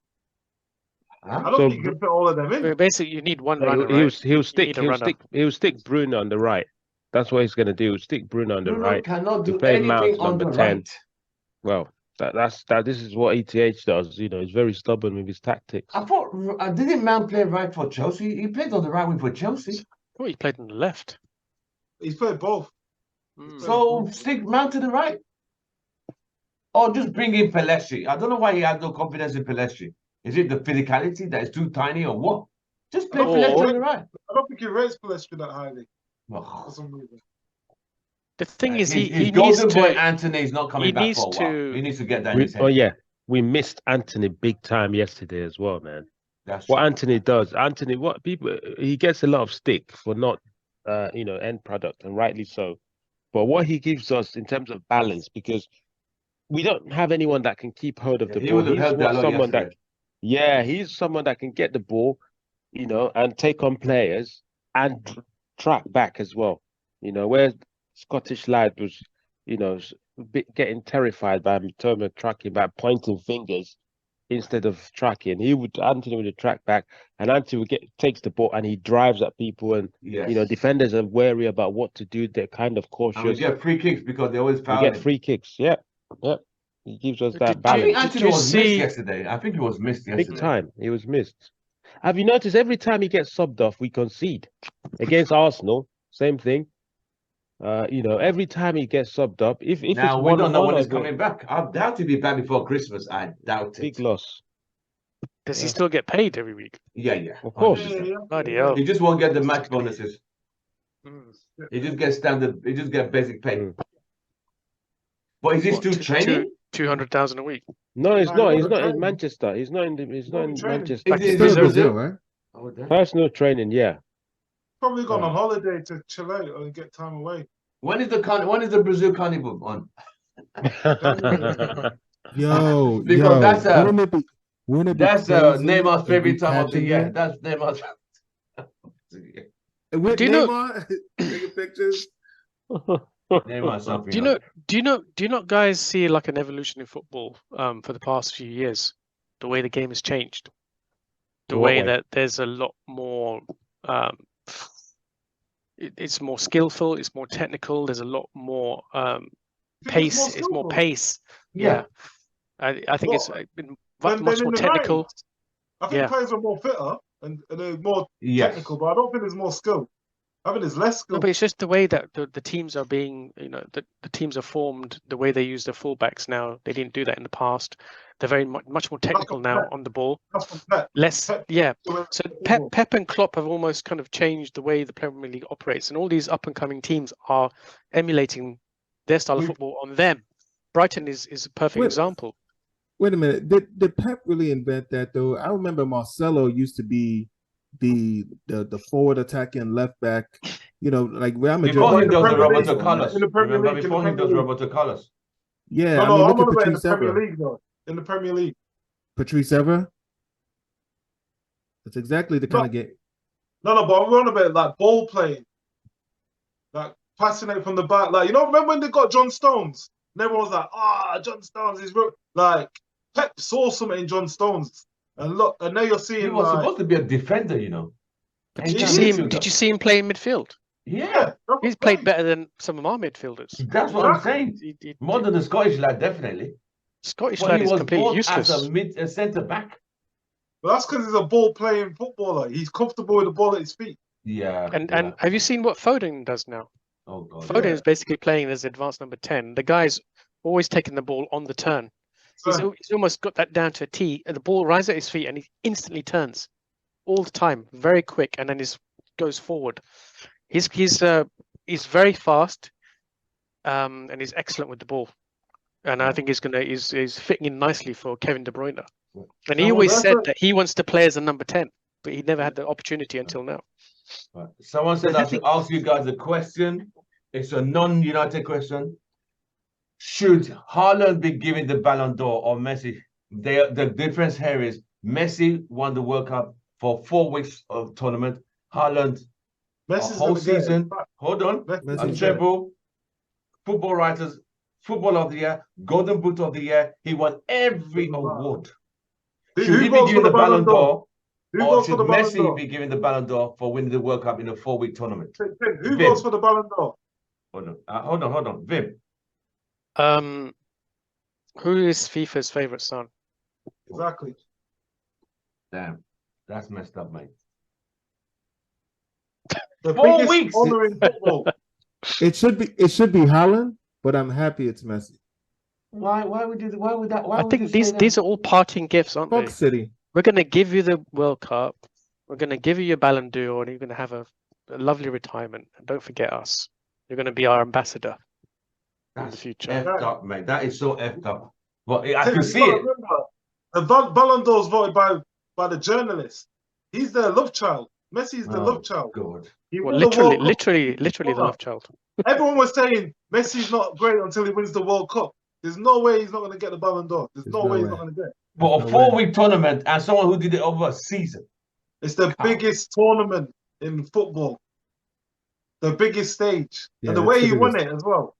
I don't So think you can put all of them in. Basically, you need one he'll, runner, he'll right? he'll You stick need a he'll runner. stick he'll stick Bruno on the right. That's what he's gonna do. He'll stick Bruno on the Bruno right. cannot To do play Mount anything on number the 10. right. Well, this is what ETH does. You know, he's very stubborn with his tactics. I thought, didn't Mount play right for Chelsea? He played on the right wing for Chelsea. Oh, he played on the left. He's played both. So stick Mount to the right. Or just bring in Pelestri. I don't know why he had no confidence in Pelestri. Is it the physicality that is too tiny or what? Just play Pelestri on the right. I don't think he rates Pelestri that highly Oh. for some reason. The thing is, his he golden needs boy to. Anthony is not coming he back needs for a while. to- He needs to get that in his head. Oh yeah, we missed Anthony big time yesterday as well, man. That's What true. Anthony does, he gets a lot of stick for not, end product, and rightly so. But what he gives us in terms of balance, because we don't have anyone that can keep hold of the He ball. would have He's helped that a lot someone that, yesterday. yeah, he's someone that can get the ball, and take on players and track back as well. Where Scottish lad was, a bit getting terrified by McTominay tracking back, pointing fingers instead of tracking. Anthony would track back, and Anthony takes the ball and he drives at people, and Yes. defenders are wary about what to do. They're kind of cautious. And we get free kicks because they always We foul get him. free kicks. Yeah. He gives us that Did I think balance. Anthony was missed yesterday. I think he was missed yesterday. Big time. He was missed. Have you noticed every time he gets subbed off, we concede? Against Arsenal, same thing. Every time he gets subbed up, if Now it's we don't know 1-1 when or he's coming back. I doubt he'll be back before Christmas. I doubt it. big loss. Does he Yeah. still get paid every week? Yeah. Of course. 100%. Bloody hell. He just won't get the match bonuses. Mm. He just gets standard. He just get basic pay. Mm. But is he What, still training? 200,000 a week. No, he's Nah, not. he He's wasn't not in training. Manchester. He's not in wasn't training. Manchester. Is he Still in Brazil, Brazil? right? Oh, damn. Personal training, yeah. Probably gone Yeah. on holiday to chill out and get time away. When is the Brazil Carnival on? Yo, Because wouldn't it be that's crazy Neymar's if we favorite time catch of the him year. there? That's Neymar's. With Do you know- Neymar taking pictures. Neymar's something. Do you not guys see like an evolution in football for the past few years? The way the game has changed. The In what way way? that there's a lot more it's more skillful, it's more technical, there's a lot more pace, it's more skillful? pace. Yeah. I think it's been Than much in more the technical. 90s. I think Yeah. players are more fitter and they're more Yes. technical, but I don't think there's more skill. I think there's less skill. No, but it's just the way that the teams are being, the teams are formed, the way they use their fullbacks now. They didn't do that in the past. They're very much more technical now Pep. on the ball. That's from Pep. Less, Pep- yeah. Pep- So Pep and Klopp have almost kind of changed the way the Premier League operates, and all these up and coming teams are emulating their style of We- football on them. Brighton is a perfect Wait. example. Wait a minute. Did Pep really invent that though? I remember Marcelo used to be the forward attacking left back. Like Real Madrid. Before he in the does the Premier Roberto League, Carlos. in the Premier Remember League, in the before he Premier does League. Roberto Carlos. Yeah, No, I no, mean, I'm look on at about in the Patrice Premier Evra. League though. In the Premier League. Patrice Evra. That's exactly the kind of game. No, but I'm on about like ball playing. Like passing it from the back. Like, remember when they got John Stones? And everyone was like, John Stones is like Pep saw something in John Stones. And look, and now you're seeing He was like, supposed to be a defender, But He did you can see do him? that. Did you see him play in midfield? Yeah, that's what He's I'm played saying. better than some of our midfielders. that's what I'm saying. More than the Scottish lad, definitely. Scottish But lad he is was completely bought as useless. a centre back. But that's because he's a ball playing footballer. He's comfortable with the ball at his feet. Yeah. And yeah. have you seen what Foden does now? Oh god. Foden Yeah. is basically playing as advanced number 10. The guy's always taking the ball on the turn. He's So, almost got that down to a T. And the ball rises at his feet and he instantly turns all the time, very quick, and then goes forward. He's very fast, and he's excellent with the ball. And I think he's fitting in nicely for Kevin De Bruyne. And he Someone always that's said a- that he wants to play as a number 10, but he never had the opportunity until now. Right. Someone said I should ask you guys a question. It's a non-United question. Should Haaland be given the Ballon d'Or or Messi? The difference here is Messi won the World Cup for 4 weeks of tournament. Haaland a Messi's whole gonna get it. season. Hold on. Messi's A Messi- treble. Football writers, Football of the Year, Golden Boot of the Year. He won every award. Should he be votes for given the the Ballon Ballon d'Or? d'Or, Who or votes should for the Ballon Messi d'Or? be given the Ballon d'Or for winning the World Cup in a 4-week tournament? Who Vim. votes for the Ballon d'Or? Hold on. Vim. Who is FIFA's favorite son? Exactly. Damn, that's messed up, mate. The 4 biggest weeks. honor in football. It should be Haaland, but I'm happy it's Messi. Why would you? Why would that? Why I would think you say these that? are all parting gifts, aren't Fuck they? City. We're going to give you the World Cup. We're going to give you your Ballon d'Or, and you're going to have a lovely retirement. And don't forget us. You're going to be our ambassador in the That's future. effed up, mate. That is so effed up. But I Tim, can you see gotta it. remember, the Ballon d'Or is voted by the journalists. He's their love child. Messi's the love child. God. He Well, won the World Cup. literally the love child. Everyone was saying Messi's not great until he wins the World Cup. There's no way he's not going to get the Ballon d'Or. There's no way he's not going to get it. For a No 4-week tournament and someone who did it over a season. It's the biggest tournament in football. The biggest stage. Yeah, and the it's way the he won biggest. it as well.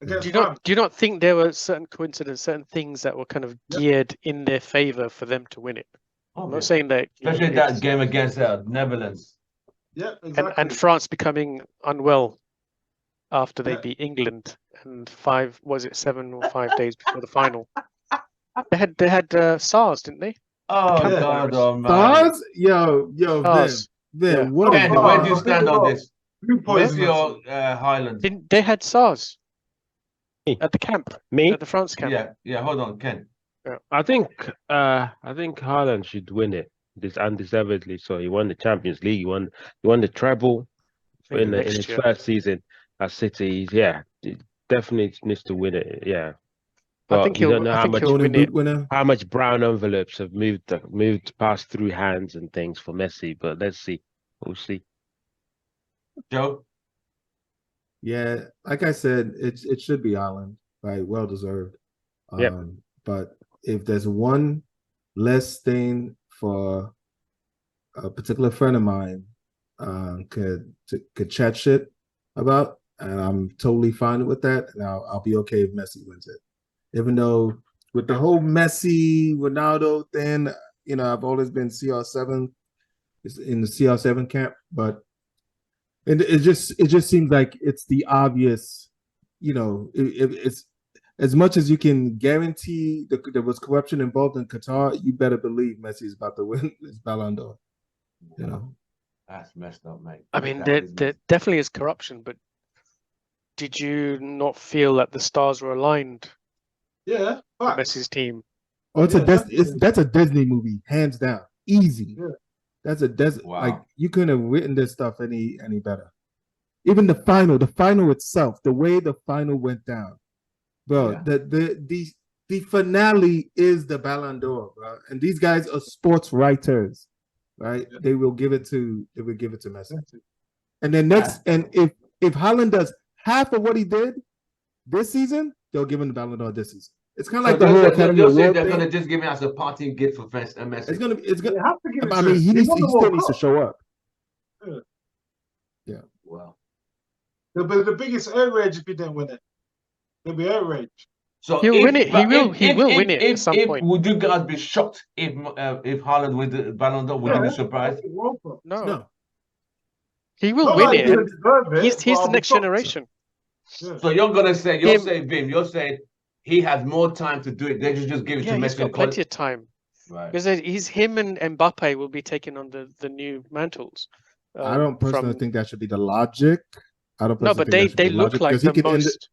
Do Against you not think there were certain coincidences, certain things that were kind of geared in their favor for them to win it? I'm not saying that, Especially that game against Netherlands. Yeah, exactly. and France becoming unwell after they beat England, and 7 or 5 days before the final. They had SARS, didn't they? Oh Camel God, virus. oh man. Stars? Yo, SARS. Vim, Yeah. what Ken, is where do wrong? you stand on this? Food poisoning. Messi or Highland? They had SARS Me? at the camp, Me? at the France camp. Yeah. Hold on, Ken. I think Haaland should win it this undeservedly. So he won the Champions League. He won the treble in Next his year. first season at City. Yeah, he definitely needs to win it. Yeah, I but think you he'll. don't know I how think much he'll Golden win Boot it. winner? how much brown envelopes have passed through hands and things for Messi. But let's see. We'll see. Joe? Yeah, like I said, it should be Haaland, right? Well deserved. Yep. But if there's one less thing for a particular friend of mine could chat shit about, and I'm totally fine with that, and I'll be okay if Messi wins it. Even though with the whole Messi Ronaldo thing, I've always been CR7 in the CR7 camp, but it just seems like it's the obvious, it's as much as you can guarantee there was corruption involved in Qatar, you better believe Messi is about to win this Ballon d'Or. That's messed up, mate. I mean, there definitely is corruption, but did you not feel that the stars were aligned Yeah, for facts. Messi's team? Oh, Yeah, that's a Disney movie, hands down, easy. Yeah. That's a desert. Wow. Like you couldn't have written this stuff any better. Even the final itself, the way the final went down, bro. Yeah. The finale is the Ballon d'Or, bro. And these guys are sports writers, right? Yeah. They will give it to Messi. And then and if Haaland does half of what he did this season, they'll give him the Ballon d'Or this season. It's kind of like the whole Academy you're saying Award they're thing. gonna just give it as a parting gift for Messi. It's gonna. They have to give it I to mean, him. he won the still World needs to Cup. show up. Wow. There'll be the biggest outrage if he didn't win it. There'll be outrage. So He'll win it. He will win it at some point. Would you guys be shocked if Haaland wins the Ballon d'Or? Would you be surprised? No, he will Not win like it. he And deserve it, he's but the I'll be next shocked. generation. Yeah. So you're Him- saying, Vim, you're saying he has more time to do it. They just give it Yeah, to he's Messi. got plenty of time. Right. Because him and Mbappe will be taking on the new mantles. I don't personally think that should be the logic. I don't. No, personally but think that they should be look logic, like 'cause he the could end most.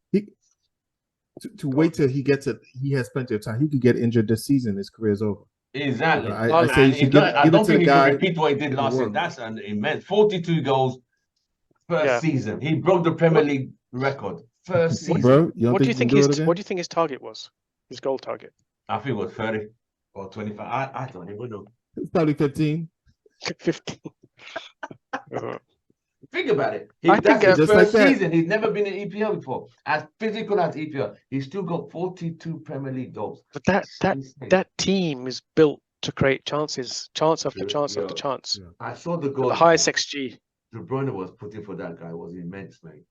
to wait till he gets it. He has plenty of time. He could get injured this season. His career's over. Exactly. I say you should I give don't it to think the he guy. should repeat what he did last season. world. That's an immense 42 goals first Yeah. season. He broke the Premier League record first season. Bro, you don't What do you think think he can do it again? what do you think his target was? His goal target? I think it was 30 or 25. I don't even know. It's probably 15. 15. Think about it. I That's think, his just first like that. season. He's never been in EPL before. As physical as EPL, he's still got 42 Premier League goals. But that team is built to create chances, chance after chance after Yeah. chance. Yeah. I saw the goal. The highest XG. De Bruyne was putting for that guy was immense, mate.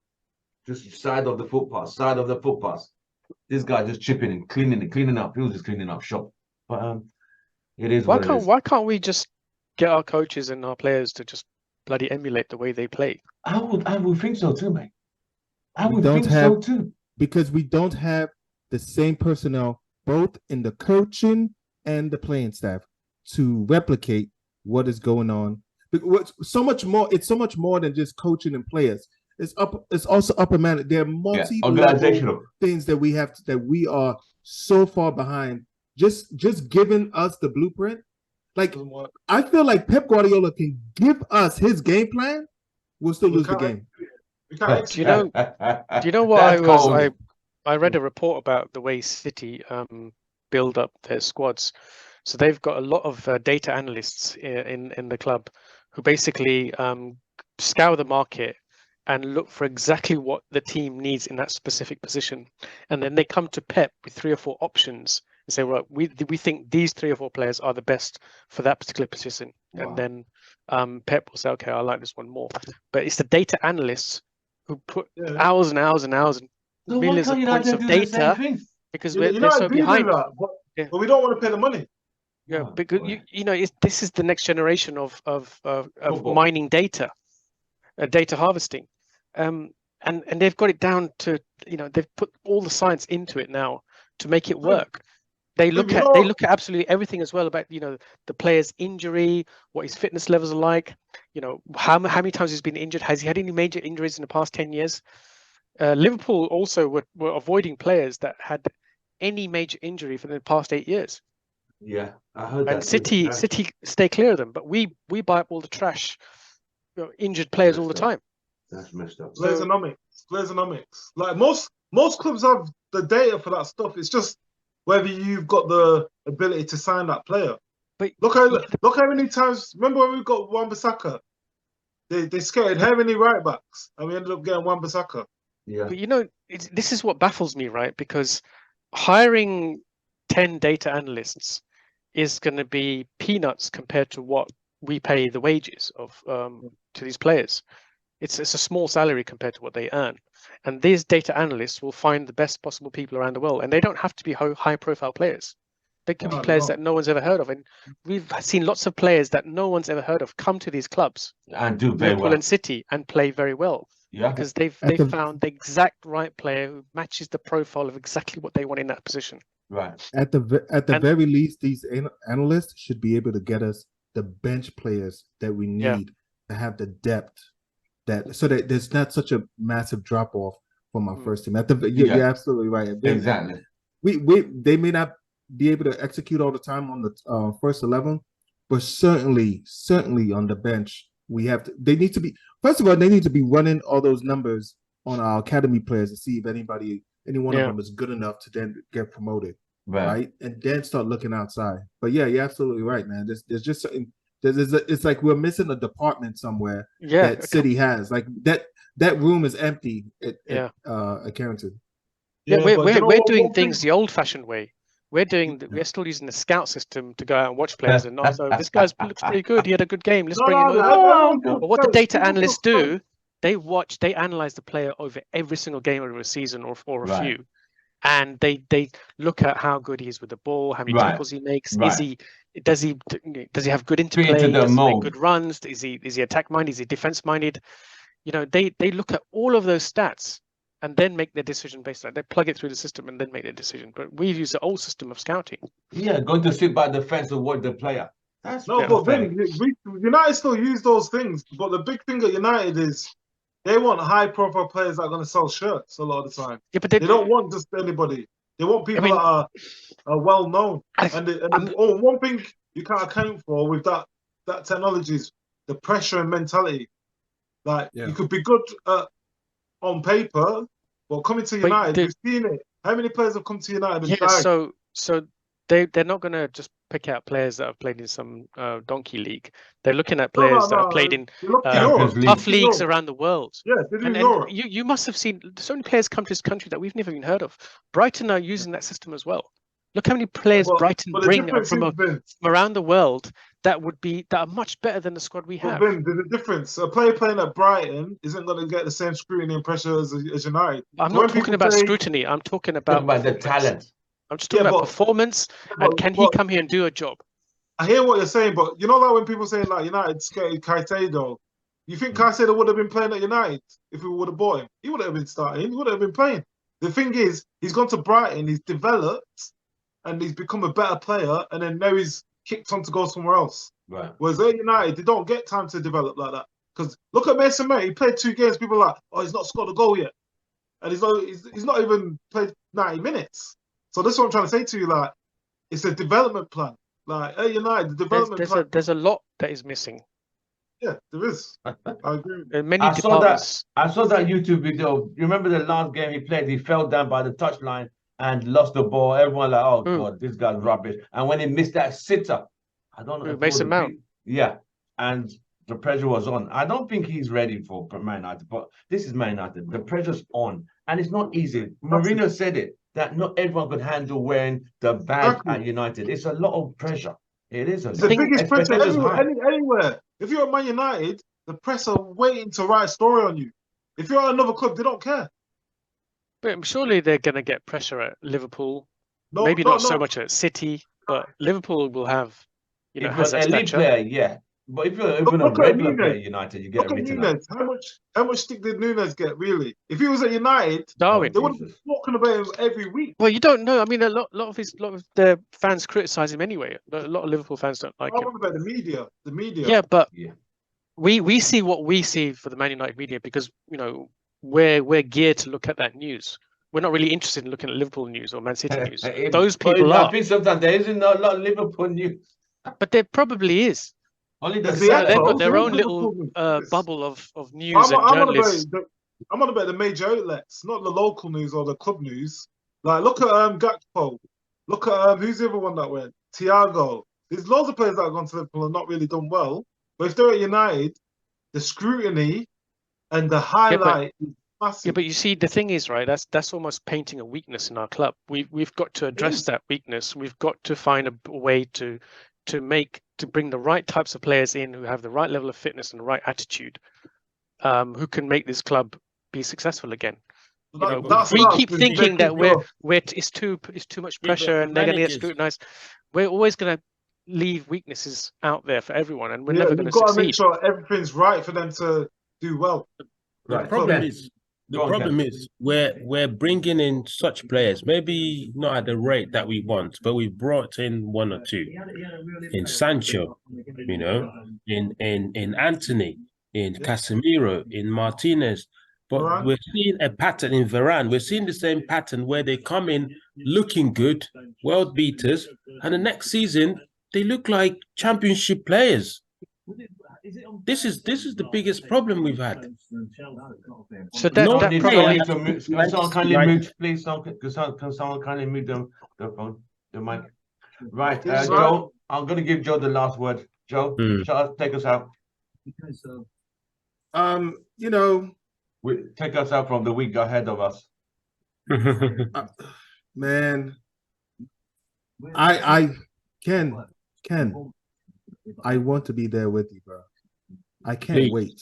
Just side of the footpath. This guy just chipping and cleaning up. He was just cleaning up shop. But It is Why what it can't is. why can't we just get our coaches and our players to just bloody emulate the way they play? I would think so too, mate. I We would don't think have so too. because we don't have the same personnel both in the coaching and the playing staff to replicate what is going on. What's so much more? It's so much more than just coaching and players. It's also upper management. There are multi-level Organizational. things that we have that we are so far behind. Just giving us the blueprint. Like Doesn't work. I feel like Pep Guardiola can give us his game plan. We'll still We lose the can't game. We can't Do you execute. know? Do you know what That's cold. I read a report about the way City build up their squads. So they've got a lot of data analysts in the club who basically scour the market and look for exactly what the team needs in that specific position, and then they come to Pep with 3 or 4 options and say, right, we think these 3 or 4 players are the best for that particular position, Wow. and then Pep will say, okay, I like this one more. But it's the data analysts who put Yeah. hours and hours and hours and So why millions can't of points United of do the same data thing? because You're they're not so doing behind. that, but, Yeah. but we don't want to pay the money. Yeah, Oh, because boy. you know this is the next generation of Football. mining data, data harvesting, and they've got it down to, you know, they've put all the science into it now to make it work. They look you at know- absolutely everything as well about, you know, the player's injury, what his fitness levels are like, you know, how many times he's been injured, has he had any major injuries in the past 10 years? Liverpool also were avoiding players that had any major injury for the past 8 years. Yeah, I heard that. And too. City stay clear of them, but we buy up all the trash, you know, injured players all the Messed up. time. That's messed up. Blazonomics. Like most clubs have the data for that stuff. It's just whether you've got the ability to sign that player. But Look how many times. Remember when we got Wan-Bissaka? They scared how many right backs, and we ended up getting Wan-Bissaka. Yeah. But you know, this is what baffles me, right? Because hiring 10 data analysts is going to be peanuts compared to what we pay the wages of to these players. It's a small salary compared to what they earn, and these data analysts will find the best possible people around the world, and they don't have to be high-profile players. They can be No, players no. that no one's ever heard of, and we've seen lots of players that no one's ever heard of come to these clubs, And do very Liverpool well. and City, and play very well. Yeah. Because they've found the exact right player who matches the profile of exactly what they want in that position. Right. At the And- very least, these analysts should be able to get us the bench players that we need Yeah. to have the depth so that there's not such a massive drop off from our first team. You're absolutely right. Exactly. They may not be able to execute all the time on the first 11, but certainly on the bench they need to be. First of all, they need to be running all those numbers on our academy players to see if any one of them is good enough to then get promoted, right? And then start looking outside. But yeah, you're absolutely right, man. There's just certain. It's like we're missing a department somewhere that City has. Like that room is empty at Carrington. Yeah, but we're you know we're what, doing one things thing- the old-fashioned way. We're still using the scout system to go out and watch players, and not so this guy looks pretty good. He had a good game. Let's bring him over. But what the data analysts do, they analyze the player over every single game over a season or a few, and they look at how good he is with the ball, how many tackles he makes. Does he have good interplay? Does he make good runs? Is he attack minded? Is he defense minded? You know, they look at all of those stats and then make their decision based on that. They plug it through the system and then make their decision. But we use the old system of scouting. Yeah, going to sit by the fence to watch the player. That's No, but Vin, United still use those things. But the big thing at United is they want high-profile players that are going to sell shirts a lot of the time. Yeah, but they don't want just anybody. They want people that are well-known. One thing you can't account for with that technology is the pressure and mentality. Like, you could be good on paper, but coming to United, we've seen it. How many players have come to United and died? So they're not going to just pick out players that have played in some donkey league. They're looking at players that have played in tough leagues around the world. Yeah, they do Europe. You must have seen so many players come to this country that we've never even heard of. Brighton are using that system as well. Look how many players Brighton bring from around the world that are much better than the squad we have. But Ben, there's a difference. A player playing at Brighton isn't going to get the same scrutiny and pressure as United. I'm not talking about scrutiny. I'm talking about the talent. I'm just talking about performance and can he come here and do a job? I hear what you're saying, but you know, like when people saying like United skated Caicedo, you think Caicedo would have been playing at United if we would have bought him? He would have been starting. He would have been playing. The thing is, he's gone to Brighton. He's developed, and he's become a better player. And then now he's kicked on to go somewhere else. Right. Whereas at United, they don't get time to develop like that. Because look at Mason Mount. He played 2 games. People are like, oh, he's not scored a goal yet, and he's not even played 90 minutes. So this is what I'm trying to say to you. Like, it's a development plan. Like at United, the development plan. There's a lot that is missing. Yeah, there is. I agree. In many I saw departments. that YouTube video. You remember the last game he played? He fell down by the touchline and lost the ball. Everyone like, oh God, this guy's rubbish. And when he missed that sitter, I don't know. Mason Mount. Yeah, and the pressure was on. I don't think he's ready for Man United, but this is Man United. The pressure's on, and it's not easy. Mourinho said it that not everyone could handle wearing the badge at United. It's a lot of pressure. It is a lot. The biggest pressure anywhere. If you're at Man United, the press are waiting to write a story on you. If you're at another club, they don't care. But surely they're going to get pressure at Liverpool. Maybe not so much at City, but Liverpool will have, has that elite stature. player, yeah. But if you're even a regular player at United, you get a written up. How much stick did Nunes get, really? If he was at United, Darwin, they would have been talking about him every week. Well, you don't know. I mean, a lot of the fans criticize him anyway. A lot of Liverpool fans don't like him. I'm about the media. The media. Yeah, but we see what we see for the Man United media because we're geared to look at that news. We're not really interested in looking at Liverpool news or Man City news. Those people are. I think sometimes there isn't a lot of Liverpool news. But there probably is. Only they've got their own little bubble of news and journalists. I'm on about the major outlets, not the local news or the club news. Like, look at Gakpo. Look at who's the other one that went? Thiago. There's loads of players that have gone to Liverpool and not really done well. But if they're at United, the scrutiny and the highlight is massive. Yeah, but you see, the thing is, right, that's almost painting a weakness in our club. We've got to address that weakness. We've got to find a way to bring the right types of players in who have the right level of fitness and the right attitude, who can make this club be successful again. We keep thinking that it's too much pressure and they're going to get scrutinized. We're always going to leave weaknesses out there for everyone, and we're never going to succeed. You've got to make sure everything's right for them to do well. The problem is we're bringing in such players, maybe not at the rate that we want, but we brought in 1 or 2 in Sancho, in Anthony, in Casemiro, in Martinez. But we're seeing a pattern in Varane. We're seeing the same pattern where they come in looking good, world beaters, and the next season they look like championship players. This is the biggest problem we've had. So that probably can someone kindly mute, please? Can someone kindly mute the phone, the mic? Right, Joe. I'm going to give Joe the last word. Joe, take us out. Take us out from the week ahead of us. Man, I Ken, I want to be there with you, bro. I can't wait.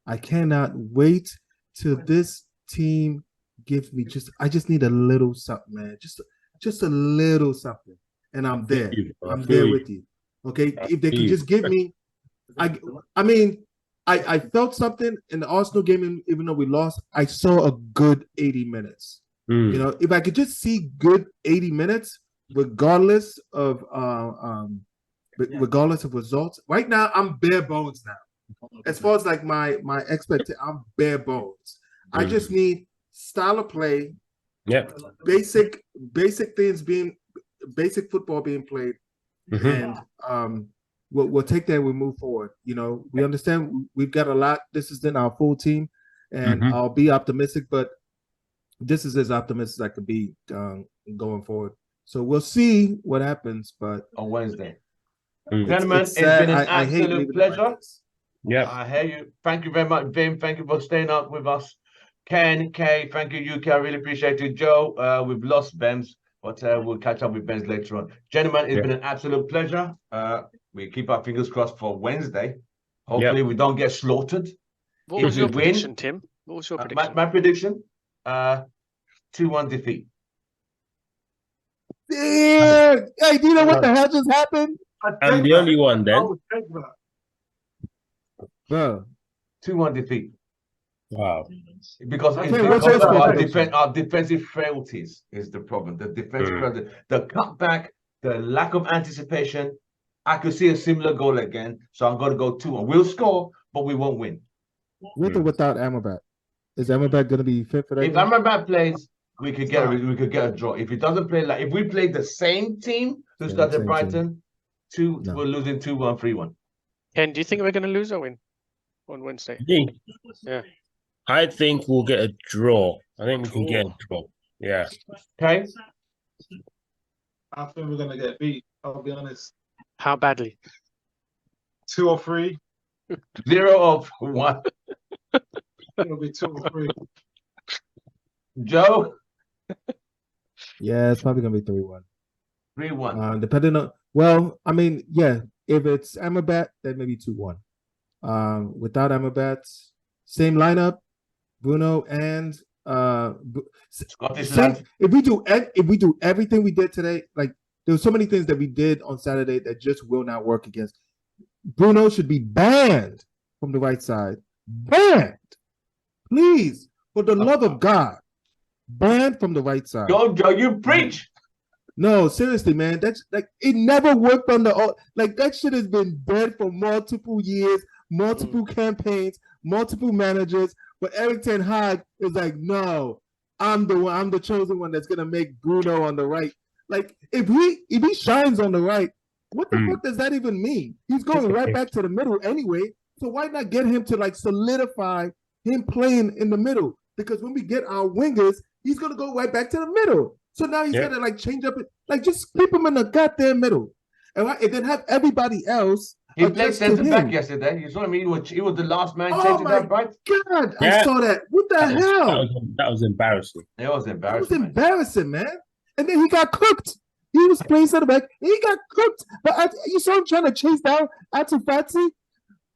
I cannot wait till this team gives me I just need a little something, man. Just a little something, and I'm there. I'm there with you. Okay, if they can just give me, I mean, I felt something in the Arsenal game, even though we lost. I saw a good 80 minutes. If I could just see good 80 minutes, regardless of results. Right now, I'm bare bones now. As far as like my expectation, I'm bare bones. I just need style of play, basic things basic football being played, and we'll take that and we'll move forward. We understand we've got a lot. This isn't our full team, and I'll be optimistic, but this is as optimistic as I could be going forward. So we'll see what happens, but on Wednesday. Gentlemen, it's been an absolute pleasure. Yeah, I hear you. Thank you very much, Vim. Thank you for staying up with us. Ken, Kay, thank you, UK. I really appreciate it. Joe, we've lost Ben's, but we'll catch up with Ben's later on. Gentlemen, it's been an absolute pleasure. We keep our fingers crossed for Wednesday. Hopefully, we don't get slaughtered. What was your prediction, Tim? What was your prediction? My prediction, 2-1 defeat. Yeah. Hey, do you know what the hell just happened? I'm the only one I then. would take that. Bro, 2-1 defeat. Wow. Because it's Okay, what's because your of our expectation? our defensive frailties is the problem. The defensive Mm. frailty, the cutback, the lack of anticipation. I could see a similar goal again, so I'm going to go 2-1. We'll score, but we won't win. with or without Amrabat? Is Amrabat going to be fit for that If game? Amrabat plays, we could get a draw. If he doesn't play, like if we play the same team who started same Brighton, No. we're losing 2-1, 3-1. Ken, do you think we're going to lose or win on Wednesday? I think, Yeah. I think we'll get a draw. I think we can get a draw. Yeah. Okay. I think we're gonna get beat. I'll be honest. How badly? 2 or 3. 0 of 1. It'll be 2 or 3. Joe, Yeah, it's probably going to be 3-1. 3-1. Depending on, well, I mean, yeah, if it's Amrabat, then maybe 2-1. Without Amrabat, same lineup, Bruno and Scottish same, lad. if we do everything we did today, like there were so many things that we did on Saturday that just will not work against. Bruno should be banned from the right side. Banned. Please, for the love of God, banned from the right side. Go, Joe, you preach. No, seriously, man. That's like it never worked on the like that shit has been dead for multiple years, multiple campaigns, multiple managers. But Eric Ten Hag is like, no, I'm the one, I'm the chosen one that's gonna make Bruno on the right. Like if he shines on the right, what the fuck does that even mean? He's going right back to the middle anyway. So why not get him to like solidify him playing in the middle? Because when we get our wingers, he's gonna go right back to the middle. So now he's gonna like change up it, like just keep him in the goddamn middle, and then have everybody else. He played centre back yesterday. You saw him. He was the last man changing that right. God, I saw that. What the hell? That was embarrassing. It was embarrassing. It was embarrassing, man. And then he got cooked. He was playing center back. And he got cooked. But you saw him trying to chase down Atu Fati.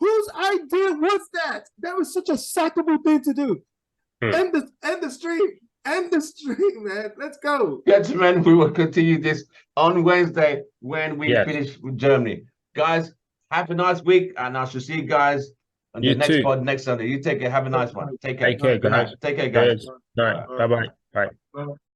Whose idea was that? That was such a sackable thing to do. End the stream. End the stream, man. Let's go. Gentlemen, we will continue this on Wednesday when we finish with Germany. Guys, have a nice week, and I shall see you guys on the next pod next Sunday. You take care. Have a nice one. Take care. Take care, guys. Take care, guys. Good night. Bye-bye. Bye.